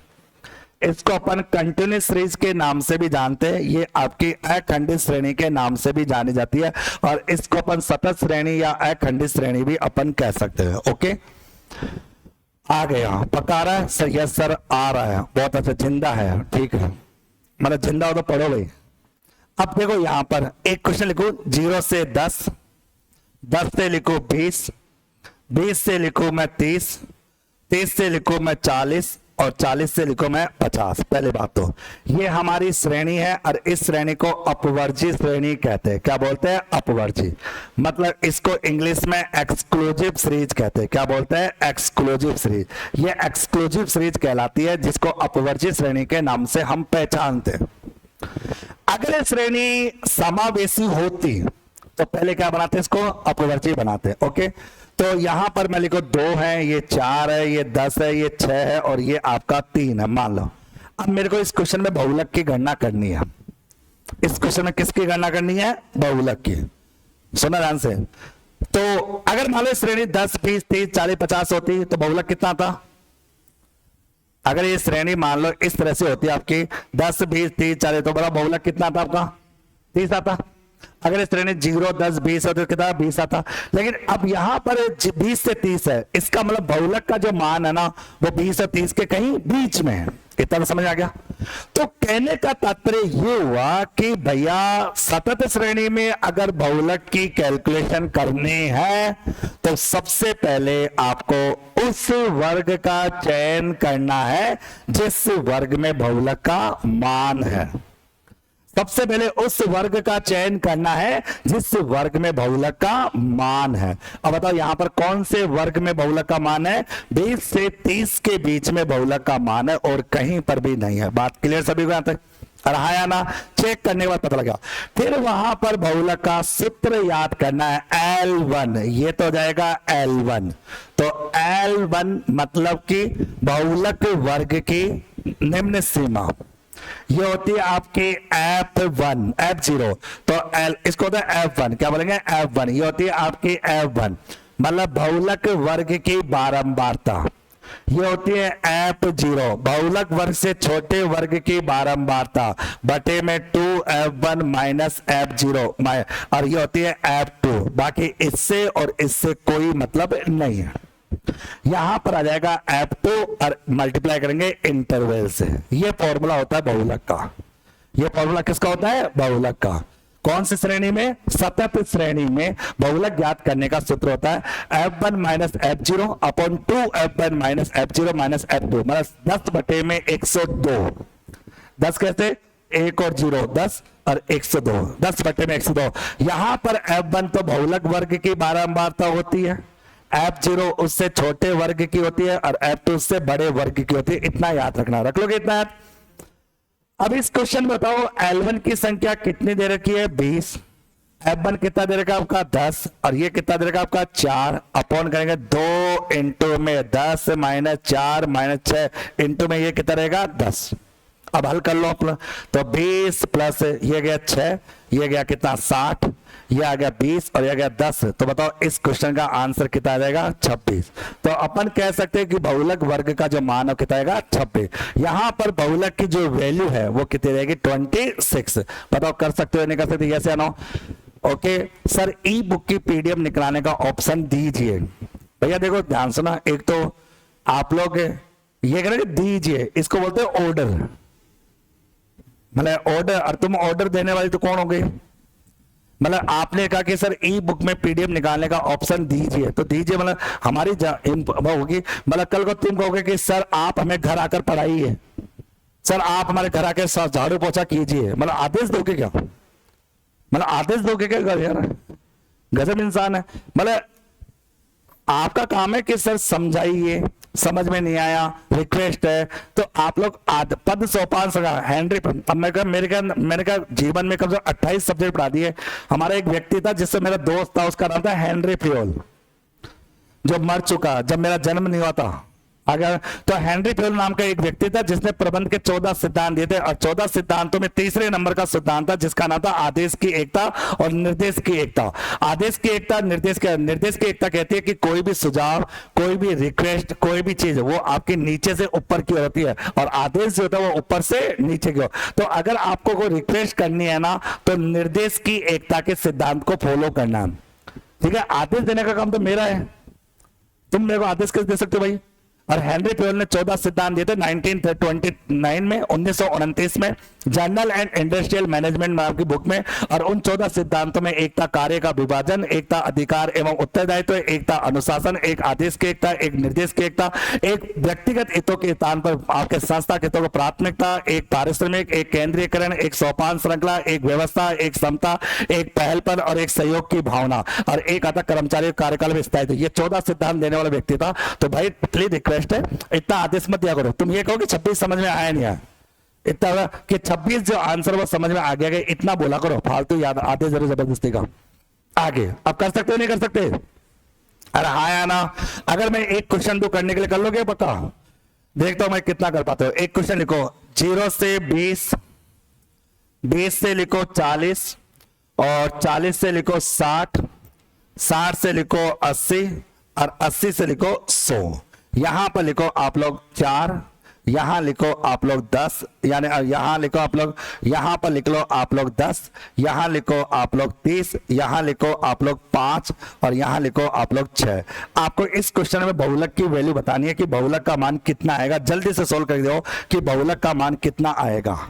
इसको अपन कंटिन्यूस सीरीज के नाम से भी जानते हैं, ये आपकी अखंडित श्रेणी के नाम से भी जानी जाती है, और इसको अपन सतत श्रेणी या अखंडित श्रेणी भी अपन कह सकते हैं। ओके आ गया, पका रहा है सर? यस सर आ रहा है, बहुत अच्छा, जिंदा है, ठीक है, मतलब जिंदा हो तो पढ़ो भाई। अब देखो यहां पर एक क्वेश्चन लिखो, 0 से 10, 10 से लिखो 20, 20 से लिखो मैं 30, 30 से लिखो मैं 40, और 40 से लिखो मैं 50। पहले बात तो ये हमारी श्रेणी है और इस श्रेणी को अपवर्जी श्रेणी कहते हैं। क्या बोलते हैं? अपवर्जी। मतलब इसको इंग्लिश में एक्सक्लूसिव सीरीज कहते हैं। क्या बोलते हैं? Exclusive series. ये एक्सक्लूसिव सीरीज कहलाती है जिसको अपवर्जी श्रेणी के नाम से हम पहचानते हैं। अगर ये श्रेणी समावेशी होती तो पहले क्या बनाते? इसको अपवर्जी बनाते। ओके, तो यहां पर मैं लिखो 2 है, ये 4 है, ये 10 है, ये 6 है और ये आपका 3 है, मान लो। अब मेरे को इस क्वेश्चन में बहुलक की गणना करनी है। इस क्वेश्चन में किसकी गणना करनी है? बहुलक की। सुना ध्यान से। तो अगर मान लो श्रेणी 10, 20, 30, 40, 50 होती तो बहुलक कितना था? अगर ये श्रेणी मान लो इस तरह से होती आपकी 10, 20, 30, 40 तो बड़ा बहुलक कितना था आपका? 30 आता। अगर इस श्रेणी 0, 10, 20 होते तो कितना? 20 आता। लेकिन अब यहां पर 20 से 30 है, इसका मतलब बहुलक का जो मान है ना वो 20 और 30 के कहीं बीच में है। इतना तो समझ आ गया। तो कहने का तात्पर्य ये हुआ कि भैया सतत श्रेणी में अगर बहुलक की कैलकुलेशन करनी है तो सबसे पहले आपको उस वर्ग का चयन करना है जिस वर्ग में बहुलक का मान है। सबसे पहले उस वर्ग का चयन करना है जिस वर्ग में बहुलक का मान है। अब बताओ यहां पर कौन से वर्ग में बहुलक का मान है? 20 से 30 के बीच में बहुलक का मान है और कहीं पर भी नहीं है। बात क्लियर सभी को? यहां तक रहा या ना? चेक करने के बाद पता लगा। फिर वहां पर बहुलक का सूत्र याद करना है L1। ये तो हो जाएगा L1। तो L1 मतलब कि बहुलक वर्ग की निम्न सीमा ये होती है आपकी F1, F0। तो L इसको होता है F1। क्या बोलेंगे? F1। ये होती है आपकी F1 मतलब बहुलक वर्ग की बारंबारता। ये होती है F0 बहुलक वर्ग से छोटे वर्ग की बारंबारता बटे में 2F1 माइनस F0 और ये होती है F2। बाकी इससे और इससे कोई मतलब नहीं है। यहां पर आ जाएगा F2 और मल्टीप्लाई करेंगे इंटरवल से। ये फॉर्मूला होता है बहुलक का। ये फॉर्मूला किसका होता है? बहुलक का। कौन सी श्रेणी में? सतत श्रेणी में बहुलक ज्ञात करने का सूत्र होता है F1 minus F0 upon 2F1 minus F0 minus F2 मतलब 10 बटे में 102। 10 कैसे? 1 और 0 10 और 102 10 बटे में 102। यहां पर F1 तो बहुलक वर्ग की बारंबारता होती है, F0 उससे छोटे वर्ग की होती है और F2 उससे बड़े वर्ग की होती है। इतना याद रखना। रख लोगे इतना याद? अब इस क्वेश्चन में बताओ L1 की संख्या कितनी दे रखी है? 20। F1 कितना दे रखा आपका? 10 और ये कितना दे रखा आपका? 4 अपॉन करेंगे 2 इंटू में 10 माइनस 4 माइनस 6 इंटू में ये कितना रहेगा? 10। अब हल कर लो अपना। तो 20 प्लस ये गया 6, ये गया कितना? 60, ये आ गया 20 और ये गया 10। तो बताओ इस क्वेश्चन का आंसर कितना आ जाएगा? 26। तो अपन कह सकते हैं कि बहुलक वर्ग का जो मान है कितना आएगा? 26। यहां पर बहुलक की जो वैल्यू है वो कितनी रहेगी? 26। बताओ कर सकते हो नहीं कर सकते? यस या no? Okay sir, e book की पीडीएफ निकलाने का ऑप्शन दीजिए। भैया देखो ध्यान सुना, एक तो आप लोग ये करेंगे दीजिए, इसको बोलते हैं ऑर्डर। मतलब ऑर्डर, और तुम ऑर्डर देने वाली तो कौन हो गई? मतलब आपने कहा कि सर ई बुक में पीडीएफ निकालने का ऑप्शन दीजिए, तो दीजिए मतलब हमारी होगी। मतलब कल को तुम कहोगे कि सर आप हमें घर आकर पढ़ाइए, सर आप हमारे घर आकर झाड़ू पोछा कीजिए, मतलब आदेश दोगे क्या? मतलब आदेश दोगे क्या? यार गजब इंसान है। मतलब आपका काम है कि सर समझाइए, समझ में नहीं आया रिक्वेस्ट है, तो आप लोग पद सोपान सका हेनरी। मैंने कहा जीवन में कम से कम 28 सब्जेक्ट पढ़ा दिए। हमारा एक व्यक्ति था जिससे मेरा दोस्त था, उसका नाम था हेनरी फ्योल, जो मर चुका जब मेरा जन्म नहीं हुआ था। अगर तो हेनरी फ्योल नाम का एक व्यक्ति था जिसने प्रबंध के 14 सिद्धांत दिए थे और 14 सिद्धांतों में तीसरे नंबर का सिद्धांत था जिसका नाम था आदेश की एकता और निर्देश की एकता। आदेश की एकता, निर्देश की एकता कहती है कि कोई भी सुझाव, कोई भी रिक्वेस्ट, कोई भी चीज वो आपके नीचे से ऊपर की ओर होती है और आदेश जो होता है वो ऊपर से नीचे की ओर। तो अगर आपको कोई रिक्वेस्ट करनी है ना तो निर्देश की एकता के सिद्धांत को फॉलो करना है। ठीक है, आदेश देने का काम तो मेरा है, तुम मेरे को आदेश कैसे दे सकते हो भाई? और हेनरी प्योल ने 14 सिद्धांत दिए थे 1929 में, 1929 में जर्नल एंड इंडस्ट्रियल मैनेजमेंट नाम की बुक में। और उन 14 सिद्धांतों में एक था कार्य का विभाजन, एक था अधिकार एवं उत्तरदायित्व, एक था अनुशासन, एक आदेश की एकता, एक निर्देश की एकता, एक व्यक्तिगत हितों के स्थान पर आपके संस्था के हितों को प्राथमिकता, एक पारिश्रमिक, एक केंद्रीयकरण, एक सोपान श्रृंखला, एक व्यवस्था, एक समता, एक पहल पर और एक सहयोग की भावना, और एक आता कर्मचारी कार्यकाल में स्थायित्व। ये 14 सिद्धांत देने वाला व्यक्ति था। तो भाई प्लीज रिक्वेस्ट है, इतना आदेश मत दिया करो। तुम ये कहो कि 26 समझ में आया नहीं आया, इतना कि 26 जो आंसर वो समझ में आ गया, इतना बोला करो, फालतू याद आदेश जरूर जबरदस्ती का। आगे अब कर सकते हो नहीं कर सकते? अरे हाँ या ना? अगर मैं एक क्वेश्चन तो करने के लिए कर लोगे पक्का? देखता हूं मैं कितना कर पाते हो। एक क्वेश्चन लिखो 0 से 20, 20 से लिखो 40, और 40 से लिखो 60, 60 से लिखो 80, और 80 से लिखो 100। यहां पर लिखो आप लोग 4, यहां लिखो आप लोग 10, यानी यहां लिखो आप लोग, यहां पर लिख लो आप लोग 10, यहां लिखो आप लोग 30, यहां लिखो आप लोग 5, और यहां लिखो आप लोग 6। आपको इस क्वेश्चन में बहुलक की वैल्यू बतानी है कि बहुलक का मान कितना आएगा। जल्दी से सोल्व कर दो कि बहुलक का मान कितना आएगा।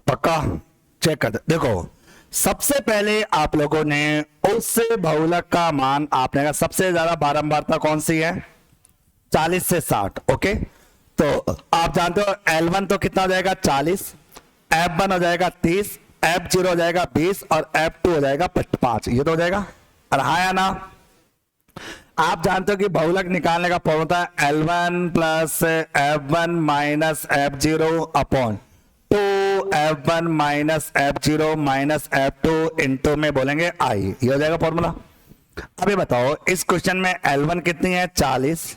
पक्का चेक कर दे। देखो सबसे पहले आप लोगों ने उस बहुलक का मान आपने कहा सबसे ज्यादा बारंबारता कौन सी है? 40 से 60। ओके, तो आप जानते हो L1 तो कितना हो जाएगा? 40, F1 हो जाएगा 30, F0 हो जाएगा 20, और F2 हो जाएगा 5। ये तो हो जाएगा। और हाँ या ना? आप जानते हो कि बहुलक निकालने का फॉर्मूला है L1 plus F1 minus F0 upon 2F1 minus F0 minus F2 into में बोलेंगे I। ये हो जाएगा फॉर्मूला। अभी बताओ इस क्वेश्चन में L1 कितनी है? 40,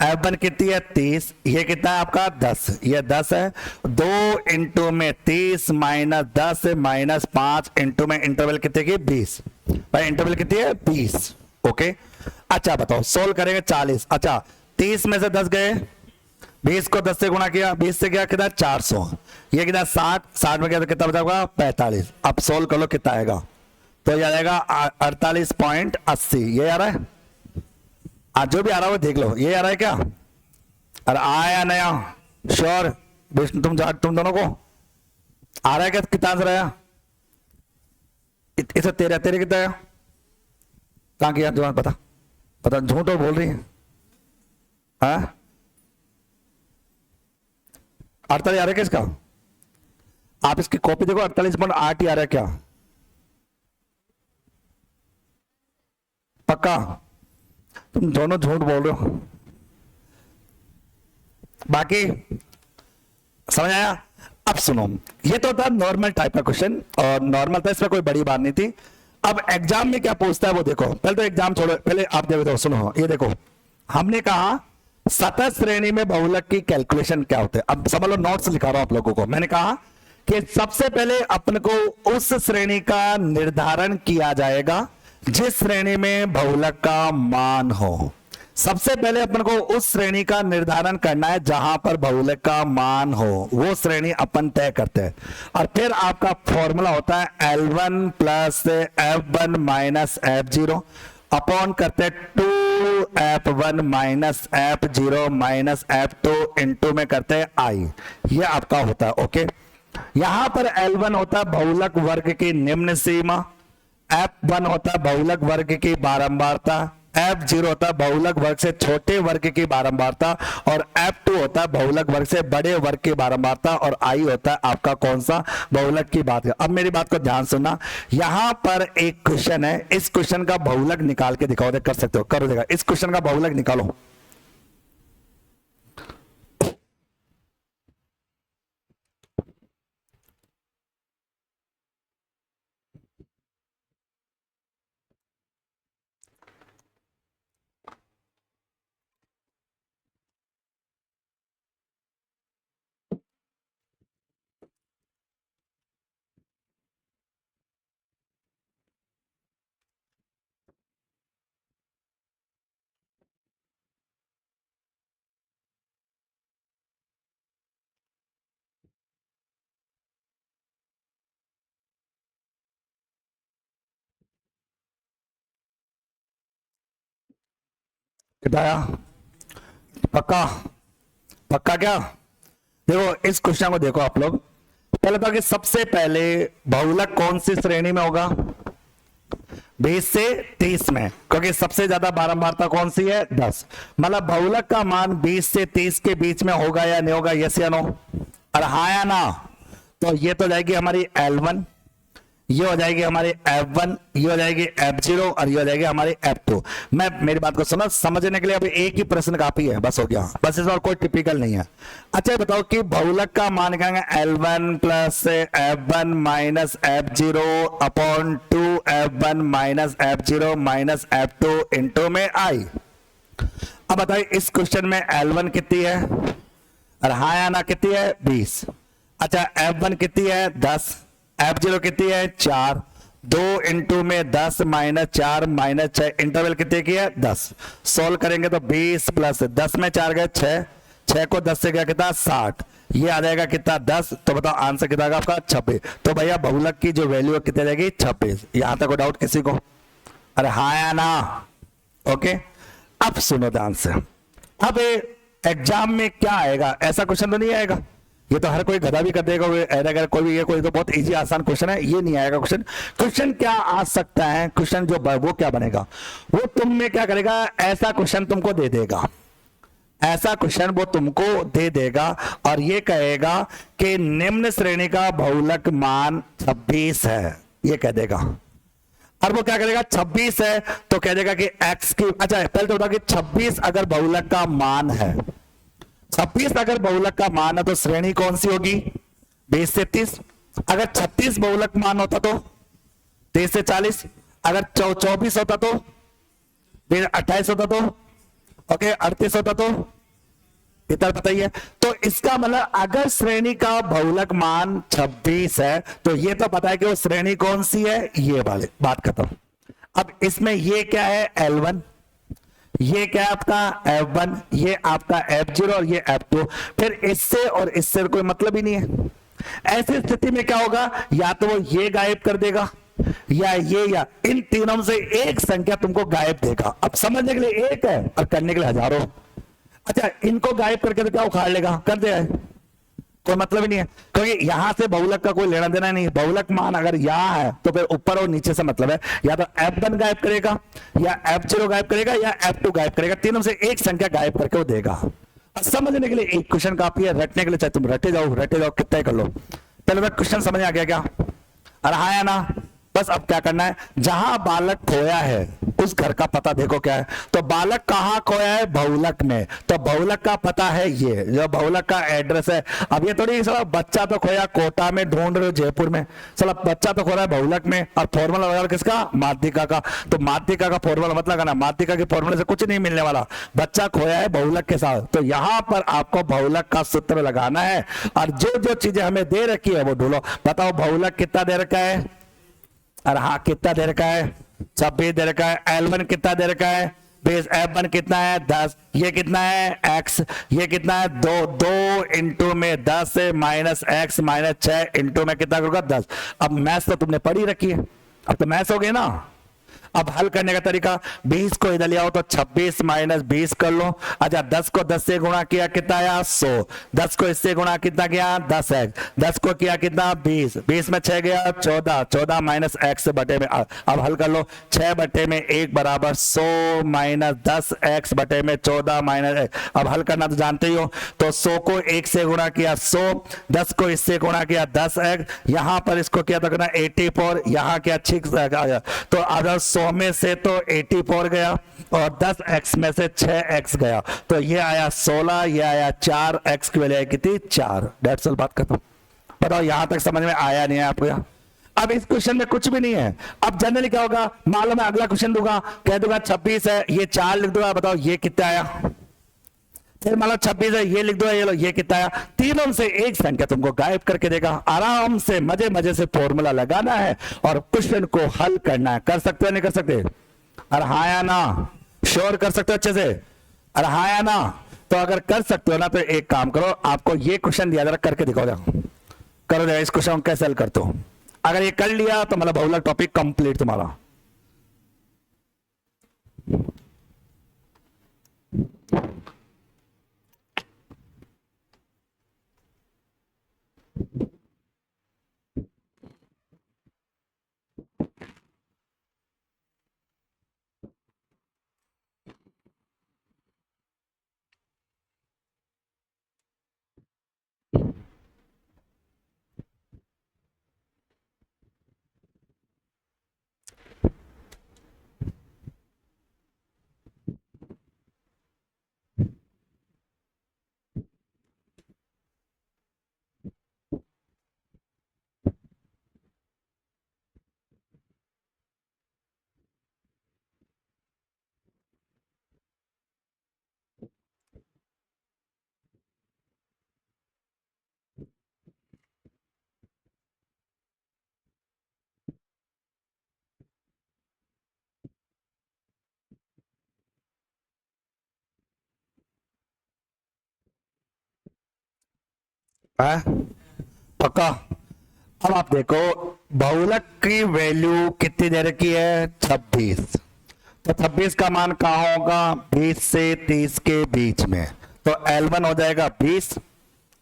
F1 कितनी है? 30, ये कितना है आपका? 10। ये 10 है। 2 इंटू में 30 माइनस 10 माइनस 5 इंटू में इंटरवल कितने की? 20। भाई इंटरवल कितनी है? 20। ओके, अच्छा बताओ सोल्व करेंगे 40। अच्छा 30 में से 10 गए, 20 को 10 से गुणा किया, 20 से क्या कितना? 400। ये कितना? 60, 60 में क्या कितना बचा? 45। अब सोल्व कर लो कितना आएगा। तो ये आ जाएगा 48.80। ये आ रहा है? आज जो भी आ रहा है वो देख लो। ये आ रहा है क्या? अरे आया नया श्योर विष्णु, तुम दोनों को आ रहा है क्या? कितना आंसर आया? इसे तेरे कितना आया? कहां किया जवान? पता पता झूठ बोल रही है। 48 आ रहा है क्या इसका? आप इसकी कॉपी देखो, 48.8 ही आ रहा है क्या? पक्का? तुम दोनों झूठ बोल रहे हो। बाकी समझ आया? अब सुनो, ये तो था नॉर्मल टाइप का क्वेश्चन, और नॉर्मल था, इसमें कोई बड़ी बात नहीं थी। अब एग्जाम में क्या पूछता है वो देखो। पहले तो एग्जाम छोड़ो, पहले आप देखो, सुनो ये देखो, हमने कहा सतत श्रेणी में बहुलक की कैलकुलेशन क्या होते हैं। अब समझ लो, नोट्स लिखा रहा हूं आप लोगों को। मैंने कहा कि सबसे पहले अपन को उस श्रेणी का निर्धारण किया जाएगा जिस श्रेणी में बहुलक का मान हो। सबसे पहले अपन को उस श्रेणी का निर्धारण करना है जहां पर बहुलक का मान हो, वो श्रेणी अपन तय करते हैं। और फिर आपका फॉर्मूला होता है L1 plus F1 minus F0 upon करते हैं 2F1 minus F0 minus F2 into में करते हैं I। ये आपका होता है। ओके, यहां पर L1 होता है बहुलक वर्ग की निम्न सीमा, F1 होता है बहुलक वर्ग की बारंबारता, F0 होता है बहुलक वर्ग से छोटे वर्ग की बारंबारता, और F2 होता है बहुलक वर्ग से बड़े वर्ग की बारंबारता, और I होता है आपका कौन सा बहुलक की बात है। अब मेरी बात को ध्यान सुनना, यहां पर एक क्वेश्चन है, इस क्वेश्चन का बहुलक निकाल के दिखाओ, कर सकते हो, करो देगा, इस क्वेश्चन का बहुलक निकालो। बताया पक्का? पक्का क्या? देखो इस क्वेश्चन को देखो आप लोग, पहले तो कि सबसे पहले बहुलक कौन सी श्रेणी में होगा? 20 से 30 में, क्योंकि सबसे ज्यादा बारंबारता कौन सी है? 10। मतलब बहुलक का मान 20 से 30 के बीच में होगा या नहीं होगा? यस या नो? और हाँ या ना? तो ये तो जाएगी हमारी L1, ये हो जाएगी हमारी F1, ये हो जाएगी F0, और ये हो जाएगी हमारी F2। मैं मेरी बात को समझने के लिए अभी एक ही प्रश्न काफी है, बस हो गया, बस इस बार कोई टिपिकल नहीं है। अच्छा बताओ कि बहुलक का मान क्या है? L1 plus F1 minus F0 upon 2F1 minus F0 minus F2 into में I। अब बताइए इस क्वेश्चन में L1 कितनी है, और हाँ या ना कितनी है? 20। अच्छा F1 कितनी है? 10। F0 कितनी है? 4। 2 इंटू में 10 माइनस 4 माइनस 6, इंटरवल कितने की है? 10। सोल्व करेंगे तो 20 प्लस 10 में 4 गए 6, 6 को 10 से क्या कितना? 60। ये आ जाएगा कितना? 10। तो बताओ आंसर कितना आएगा आपका? 26। तो भैया बहुलक की जो वैल्यू है कितनी जाएगी? 26। यहां तक कोई डाउट किसी को? अरे हाँ या ना? ओके, अब सुनो ध्यान से। अब एग्जाम में क्या आएगा? ऐसा क्वेश्चन तो नहीं आएगा, ये तो हर कोई गधा भी कर देगा, अगर कोई भी, ये कोई तो बहुत इजी आसान क्वेश्चन है, ये नहीं आएगा क्वेश्चन। क्वेश्चन क्या आ सकता है? क्वेश्चन जो वो क्या बनेगा, वो तुम में क्या करेगा? ऐसा क्वेश्चन तुमको दे देगा, ऐसा क्वेश्चन वो तुमको दे देगा, और ये कहेगा कि निम्न श्रेणी का बहुलक मान 26 है, ये कह देगा। और वो क्या करेगा? 26 है तो कह देगा कि x की, अच्छा पहले तो बताओ कि 26 अगर बहुलक का मान है, 26 अगर बहुलक का मान है तो श्रेणी कौन सी होगी? 20 से 30। अगर 36 बहुलक मान होता तो 23 से 40। अगर 24 होता तो, फिर 28 होता तो, ओके 38 होता तो, इतना बताइए। तो इसका मतलब अगर श्रेणी का बहुलक मान 26 है तो ये तो पता है कि वो श्रेणी कौन सी है, ये वाले, बात खत्म। अब इसमें ये क्या है? L1, ये क्या है आपका? F1, ये आपका F0, और ये F2। फिर इससे और इससे कोई मतलब ही नहीं है। ऐसी स्थिति में क्या होगा? या तो वो ये गायब कर देगा, या ये, या इन तीनों से एक संख्या तुमको गायब देगा। अब समझने के लिए एक है और करने के लिए हजारों। अच्छा इनको गायब करके तो क्या उखाड़ लेगा? कर दे, कोई मतलब ही नहीं है, क्योंकि यहां से बहुलक का कोई लेना देना नहीं। बहुलक मान अगर यहां है तो फिर ऊपर और नीचे से मतलब है, या तो F1 गायब करेगा, या F0 गायब करेगा, या F2 गायब करेगा, तीनों से एक संख्या गायब करके वो देगा। समझने के लिए एक क्वेश्चन काफी है, रटने के लिए चाहे तुम रटे जाओ कितना कर लो। पहले मैं क्वेश्चन समझ आ गया क्या? अरे हाँ या ना? बस अब क्या करना है, जहां बालक खोया है उस घर का पता देखो क्या है। तो बालक कहां खोया है? बहुलक में। तो बहुलक का पता है ये, जो बहुलक का एड्रेस है। अब ये थोड़ी साला बच्चा तो खोया कोटा में, ढूंढ रहे हो जयपुर में, साला बच्चा तो खो रहा है बहुलक में। और फॉर्मूला वगैरह किसका? माध्यिका का। तो माध्यिका का फॉर्मूला मत लगाना, माध्यिका के फॉर्मूले से कुछ नहीं मिलने वाला। बच्चा खोया है बहुलक के साथ, तो यहां पर आपको बहुलक का सूत्र लगाना है, और जो जो चीजें हमें दे रखी है वो ढूंढो। बताओ बहुलक कितना दे रखा है? अरे हाँ कितना दे रखा है? 26 दे रखा है। L1 कितना दे रखा है? बेस F1 कितना है 10, ये कितना है x, ये कितना है 2, 2 इंटू में 10 माइनस x माइनस 6 इंटू में कितना करूंगा 10। अब मैथ्स तो तुमने पढ़ी रखी है, अब तो मैथ्स हो गए ना। अब हल करने का तरीका, 20 को इधर ले आओ तो 26 माइनस 20 कर लो। अच्छा 10 को 10 से गुणा किया कितना आया 100, 10 को इससे गुणा कितना किया 10 x, 10 को किया कितना 20, 20 में 6 गया 14, 14 माइनस x बटे में। अब हल कर लो, 6 बटे में 1 बराबर 100 माइनस 10 x बटे में 14 माइनस x। अब हल करना तो जानते ही हो, तो 100 को 1 से गुणा किया 100, 10 को इससे गुणा किया 10 x, यहां पर इसको किया तो कितना 84, यहां क्या 6 आया, तो अगर 100 में से तो 84 गया और 10x में से 6x गया, तो ये आया 16, ये आया 4x की वैल्यू आई कितनी 4। डेट्स ऑल, बात खत्म। बताओ यहां तक समझ में आया नहीं है आपको? यहाँ अब इस क्वेश्चन में कुछ भी नहीं है। अब जनरली क्या होगा, मान लो मैं अगला क्वेश्चन दूंगा, कह दूंगा 26 है, ये 4 लिख दूंगा, बताओ ये कितना आया। फिर मान लो 26 है, ये लिख दो, ये लो ये कितना आया। तीनों से एक संख्या तुमको गायब करके देगा। आराम से मजे मजे से फॉर्मूला लगाना है और क्वेश्चन को हल करना है। कर सकते हो नहीं कर सकते? अरे हाँ या ना? श्योर कर सकते हो अच्छे से? अरे हाँ या ना? तो अगर कर सकते हो ना तो एक काम करो, आपको ये क्वेश्चन दिया, जरा करके दिखाओ, जाओ करो जरा इस क्वेश्चन को कैसे हल करते हो। अगर ये कर लिया तो मतलब बहुलक टॉपिक कंप्लीट तुम्हारा। पक्का? अब आप देखो, बहुलक की वैल्यू कितनी दे रखी है 26, तो 26 का मान कहां होगा 20 से 30 के बीच में। तो L1 हो जाएगा 20,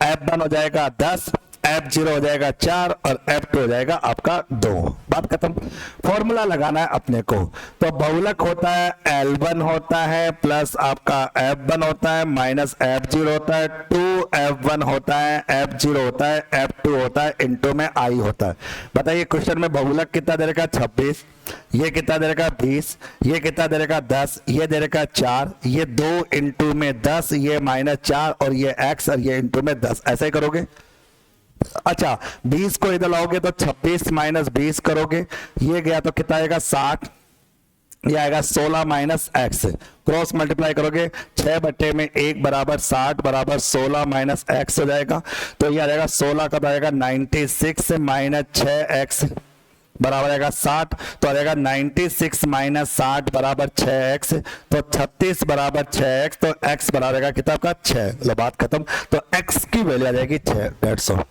F1 हो जाएगा 10, F0 हो जाएगा 4 और F2 हो जाएगा आपका 2। बात खत्म। फॉर्मूला लगाना है अपने को, तो बहुलक होता है L1 होता है प्लस आपका F1 होता है माइनस F0 होता है, 2F1 होता है, F0 होता है, F2 होता है, इंटू में I होता है। बताइए क्वेश्चन में बहुलक कितना दे रखा 26, ये कितना दे रखा 20, ये कितना दे रखा 10, ये दे रखा 4, ये 2 इंटू में 10, ये माइनस 4 और ये x और ये इंटू में 10। ऐसा ही करोगे। अच्छा 20 को इधर लाओगे तो 26 माइनस 20 करोगे, ये गया तो कितना आएगा 60, ये आएगा 16 माइनस एक्स, क्रॉस मल्टीप्लाई करोगे 6 बटे में 1 बराबर 60 बराबर 16 माइनस एक्स हो जाएगा। तो ये आ जाएगा 16 का तो आएगा 96 माइनस 6x बराबर आएगा 60, तो आ जाएगा 96 माइनस 60 बराबर 6x, तो 36 बराबर 6x, तो x बराबर आएगा कितना का 6। लो बात खत्म। तो x की वैल्यू आ जाएगी 6। That's all.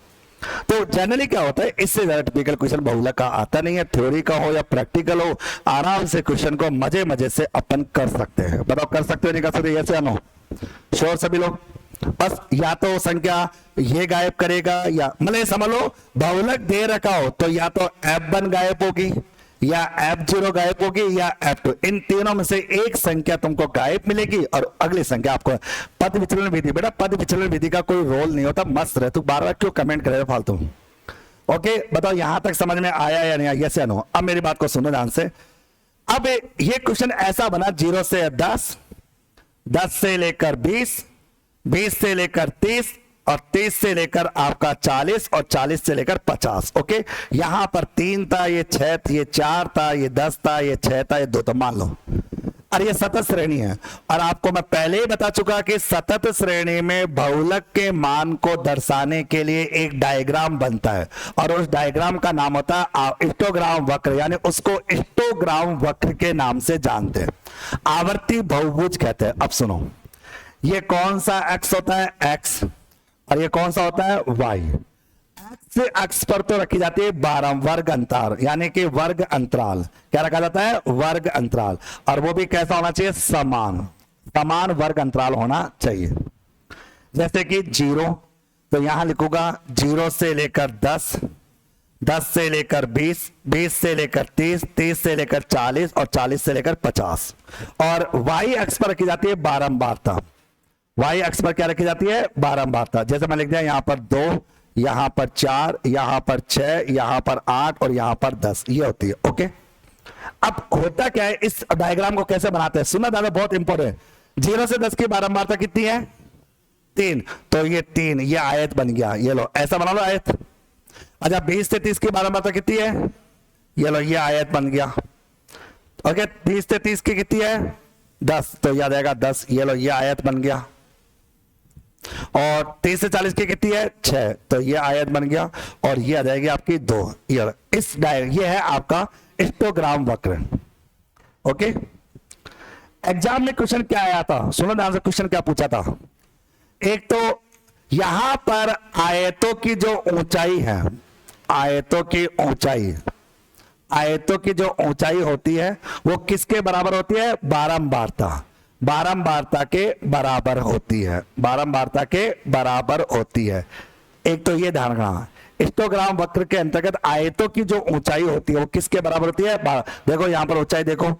तो जनरली क्या होता है, इससे ज्यादा टिपिकल क्वेश्चन बहुलक का आता नहीं है, थ्योरी का हो या प्रैक्टिकल हो, आराम से क्वेश्चन को मजे मजे से अपन कर सकते हैं। बताओ कर सकते हो नहीं कर सकते? यस या नो? श्योर सभी लोग? बस या तो संख्या ये गायब करेगा, या मतलब समझ लो बहुलक दे रखा हो तो या तो F1 गायब होगी या F0 गायब होगी या F2, इन तीनों में से एक संख्या तुमको गायब मिलेगी और अगली संख्या आपको। पद विचलन विधि, बेटा पद विचलन विधि का कोई रोल नहीं होता, मस्त रहे। तू बार बार क्यों कमेंट करे फालतू? ओके बताओ यहां तक समझ में आया या नहीं आया? यस या नो? अब मेरी बात को सुनो ध्यान से। अब ये क्वेश्चन ऐसा बना 0 से 10, 10 से लेकर 20, 20 से लेकर 30 और 30 से लेकर आपका 40 और 40 से लेकर 50। ओके यहां पर 3 था, ये 6 था, ये 4 था, ये 10 था, ये 6 था, ये 2 था, मान लो। और ये सतत श्रेणी है, और आपको मैं पहले ही बता चुका कि सतत श्रेणी में बहुलक के मान को दर्शाने के लिए एक डायग्राम बनता है और उस डायग्राम का नाम होता है हिस्टोग्राम वक्र, यानी उसको हिस्टोग्राम वक्र के नाम से जानते हैं। आवर्ती बहुभुज कहते हैं। अब सुनो, ये कौन सा x होता है, x, और ये कौन सा होता है, y। x से x पर तो रखी जाती है 12 वर्ग अंतर, यानी कि वर्ग अंतराल। क्या रखा जाता है, वर्ग अंतराल, और वो भी कैसा होना चाहिए, समान, समान वर्ग अंतराल होना चाहिए। जैसे कि 0, तो यहां लिखूंगा 0 से लेकर 10, 10 से लेकर 20, 20 से लेकर 30, 30 से लेकर 40 और 40 से लेकर 50। और y अक्ष पर रखी जाती है बारंबारता। y अक्ष पर क्या रखी जाती है, बारंबारता। जैसे मैं लिख दिया यहां पर 2, यहां पर 4, यहां पर 6, यहां पर 8 और यहां पर 10, ये होती है। ओके, अब होता क्या है, इस डायग्राम को कैसे बनाते हैं, सुनना दादा, बहुत इंपॉर्टेंट। 0 से 10 की बारंबारता कितनी है, 3, तो ये 3, ये आयत बन गया, ये लो ऐसा बना लो आयत। अच्छा, 20 से 30 की बारंबारता कितनी है, ये लो ये आयत बन गया। ओके, 20 से 30 की कितनी है, 10, तो याद आएगा 10, ये लो ये आयत बन गया। और 30 से 40 की कितनी है, 6, तो ये आयत बन गया। और ये आ जाएगी आपकी 2। ये है आपका हिस्टोग्राम वक्र। ओके, एग्जाम में क्वेश्चन क्या आया था, सुनो ध्यान से, क्वेश्चन क्या पूछा था। एक तो यहां पर आयतों की जो ऊंचाई है, आयतों की ऊंचाई, आयतों की जो ऊंचाई होती है वो किसके बराबर होती है, बारंबारता, बारंबारता के बराबर होती है, बारंबारता के बराबर होती है। एक तो ये ध्यान रखना, हिस्टोग्राम वक्र के अंतर्गत आयतों की जो ऊंचाई होती है वो किसके बराबर होती है, देखो यहां पर ऊंचाई देखो,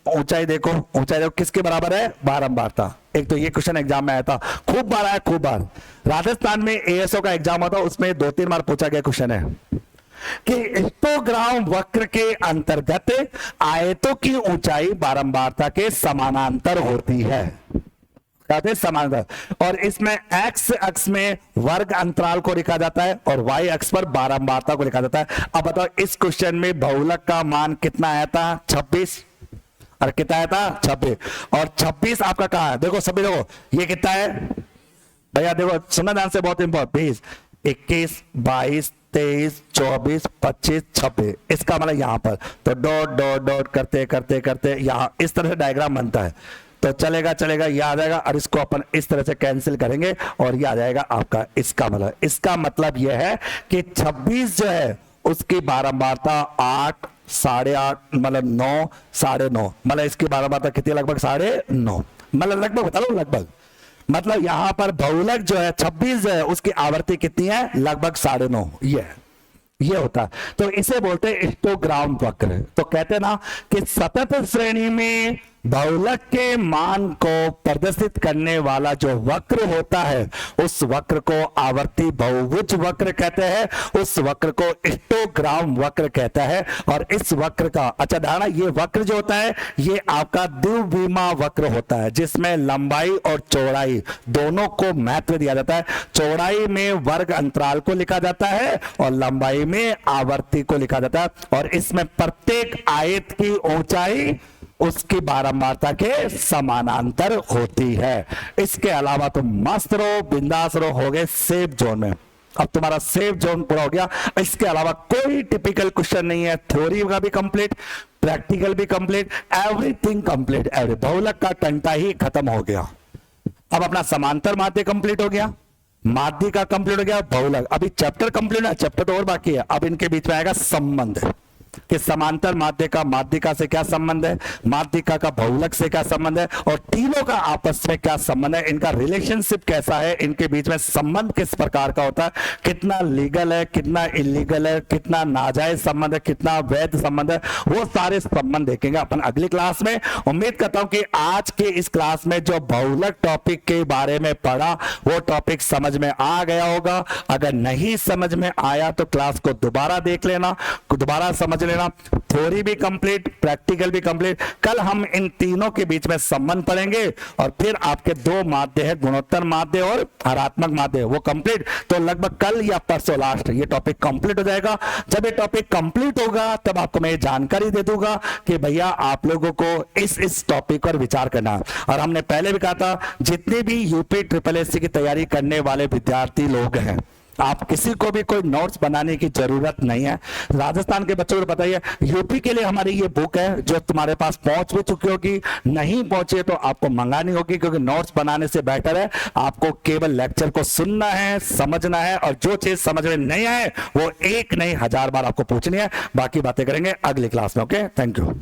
ऊंचाई देखो, ऊंचाई देखो, किसके बराबर है, बारंबारता। एक तो ये क्वेश्चन एग्जाम में आया था, खूब बार आया, खूब बार। राजस्थान में एएसओ का एग्जाम होता, उसमें 2-3 बार पूछा गया क्वेश्चन है कि हिस्टोग्राम वक्र के अंतर्गत आयतों की ऊंचाई बारंबारता के समानांतर होती है, कहते हैं समानांतर। और इसमें x अक्ष में वर्ग अंतराल को लिखा जाता है और y अक्ष पर बारंबारता को लिखा जाता है। अब बताओ, इस क्वेश्चन में बहुलक का मान कितना आया था, 26, और कितना आया था, 26। और 26 आपका कहां है, देखो सभी देखो, ये कितना है भैया, देखो सुनना ध्यान से, बहुत इंपॉर्टेंट, 20, 21, 22, 23, 24, 25, 26, इसका मतलब यहां पर तो डॉट डॉट डॉट करते करते करते यहां इस तरह से डायग्राम बनता है, तो चलेगा चलेगा, ये आ जाएगा, और इसको अपन इस तरह से कैंसिल करेंगे और ये आ जाएगा आपका, इसका मतलब यह है कि 26 जो है उसकी बारंबारता 8, 8.5, मतलब 9, 9.5, मतलब इसकी बारंबारता कितनी, लगभग 9.5, मतलब लगभग बता लो, लगभग, मतलब यहां पर बहुलक जो है 26 जो है उसकी आवर्ती कितनी है, लगभग 9.5, ये होता है। तो इसे बोलते हैं हिस्टोग्राम वक्र। तो कहते हैं ना कि सतत श्रेणी में बहुलक के मान को प्रदर्शित करने वाला जो वक्र होता है उस वक्र को आवर्ती बहुभुज वक्र कहते हैं, उस वक्र को हिस्टोग्राम वक्र कहता है। और इस वक्र का, अच्छा ध्यान, ये वक्र जो होता है ये आपका द्विविमा वक्र होता है, जिसमें लंबाई और चौड़ाई दोनों को महत्व दिया जाता है। चौड़ाई में वर्ग अंतराल को लिखा जाता है और लंबाई में आवर्ती को लिखा जाता है। और इसमें प्रत्येक आयत की ऊंचाई उसकी बारंबारता के समानांतर होती है। इसके अलावा तुम मस्त रहो, बिंदास रहो, हो गए सेफ जोन में। अब तुम्हारा सेफ जोन पूरा हो गया। इसके अलावा कोई टिपिकल क्वेश्चन नहीं है, थ्योरी का भी कंप्लीट, प्रैक्टिकल भी कंप्लीट, एवरीथिंग कंप्लीट, बहुलक का टंटा ही खत्म हो गया। अब अपना समांतर माध्य कंप्लीट हो गया, माध्य का कंप्लीट हो गया, बहुलक, अभी चैप्टर कंप्लीट है, चैप्टर तो और बाकी है। अब इनके बीच में आएगा संबंध कि समांतर माध्यिका माध्यिका से क्या संबंध है, माध्यिका का बहुलक से क्या संबंध है, और तीनों का आपस में क्या संबंध है, इनका रिलेशनशिप कैसा है, इनके बीच में संबंध किस प्रकार का होता है, कितना लीगल है, कितना इलीगल है, कितना नाजायज संबंध है, कितना वैध संबंध है, वो सारे संबंध देखेंगे अपन अगली क्लास में। उम्मीद करता हूं कि आज के इस क्लास में जो बहुलक टॉपिक के बारे में पढ़ा वो टॉपिक समझ में आ गया होगा। अगर नहीं समझ में आया तो क्लास को दोबारा देख लेना, दोबारा समझ लेना। थ्योरी भी कंप्लीट, प्रैक्टिकल भी कंप्लीट। कल हम इन तीनों के बीच में संबंध पढ़ेंगे और फिर आपके दो माध्य है, गुणोत्तर माध्य और हरात्मक माध्य, वो कंप्लीट। तो लगभग कल या परसों लास्ट ये टॉपिक कंप्लीट हो जाएगा। जब ये टॉपिक कंप्लीट होगा तब आपको मैं जानकारी दे दूंगा कि भैया आप लोगों को इस टॉपिक पर विचार करना है। और हमने पहले भी कहा था जितने भी यूपी ट्रिपल एससी की तैयारी करने वाले विद्यार्थी लोग हैं आप किसी को भी कोई नोट्स बनाने की जरूरत नहीं है। राजस्थान के बच्चों को बताइए, यूपी के लिए हमारी ये बुक है जो तुम्हारे पास पहुंच भी चुकी होगी, नहीं पहुंचे तो आपको मंगानी होगी, क्योंकि नोट्स बनाने से बेटर है आपको केवल लेक्चर को सुनना है, समझना है, और जो चीज समझ में नहीं आए वो एक नहीं 1000 बार आपको पूछनी है। बाकी बातें करेंगे अगली क्लास में। Okay, thank you.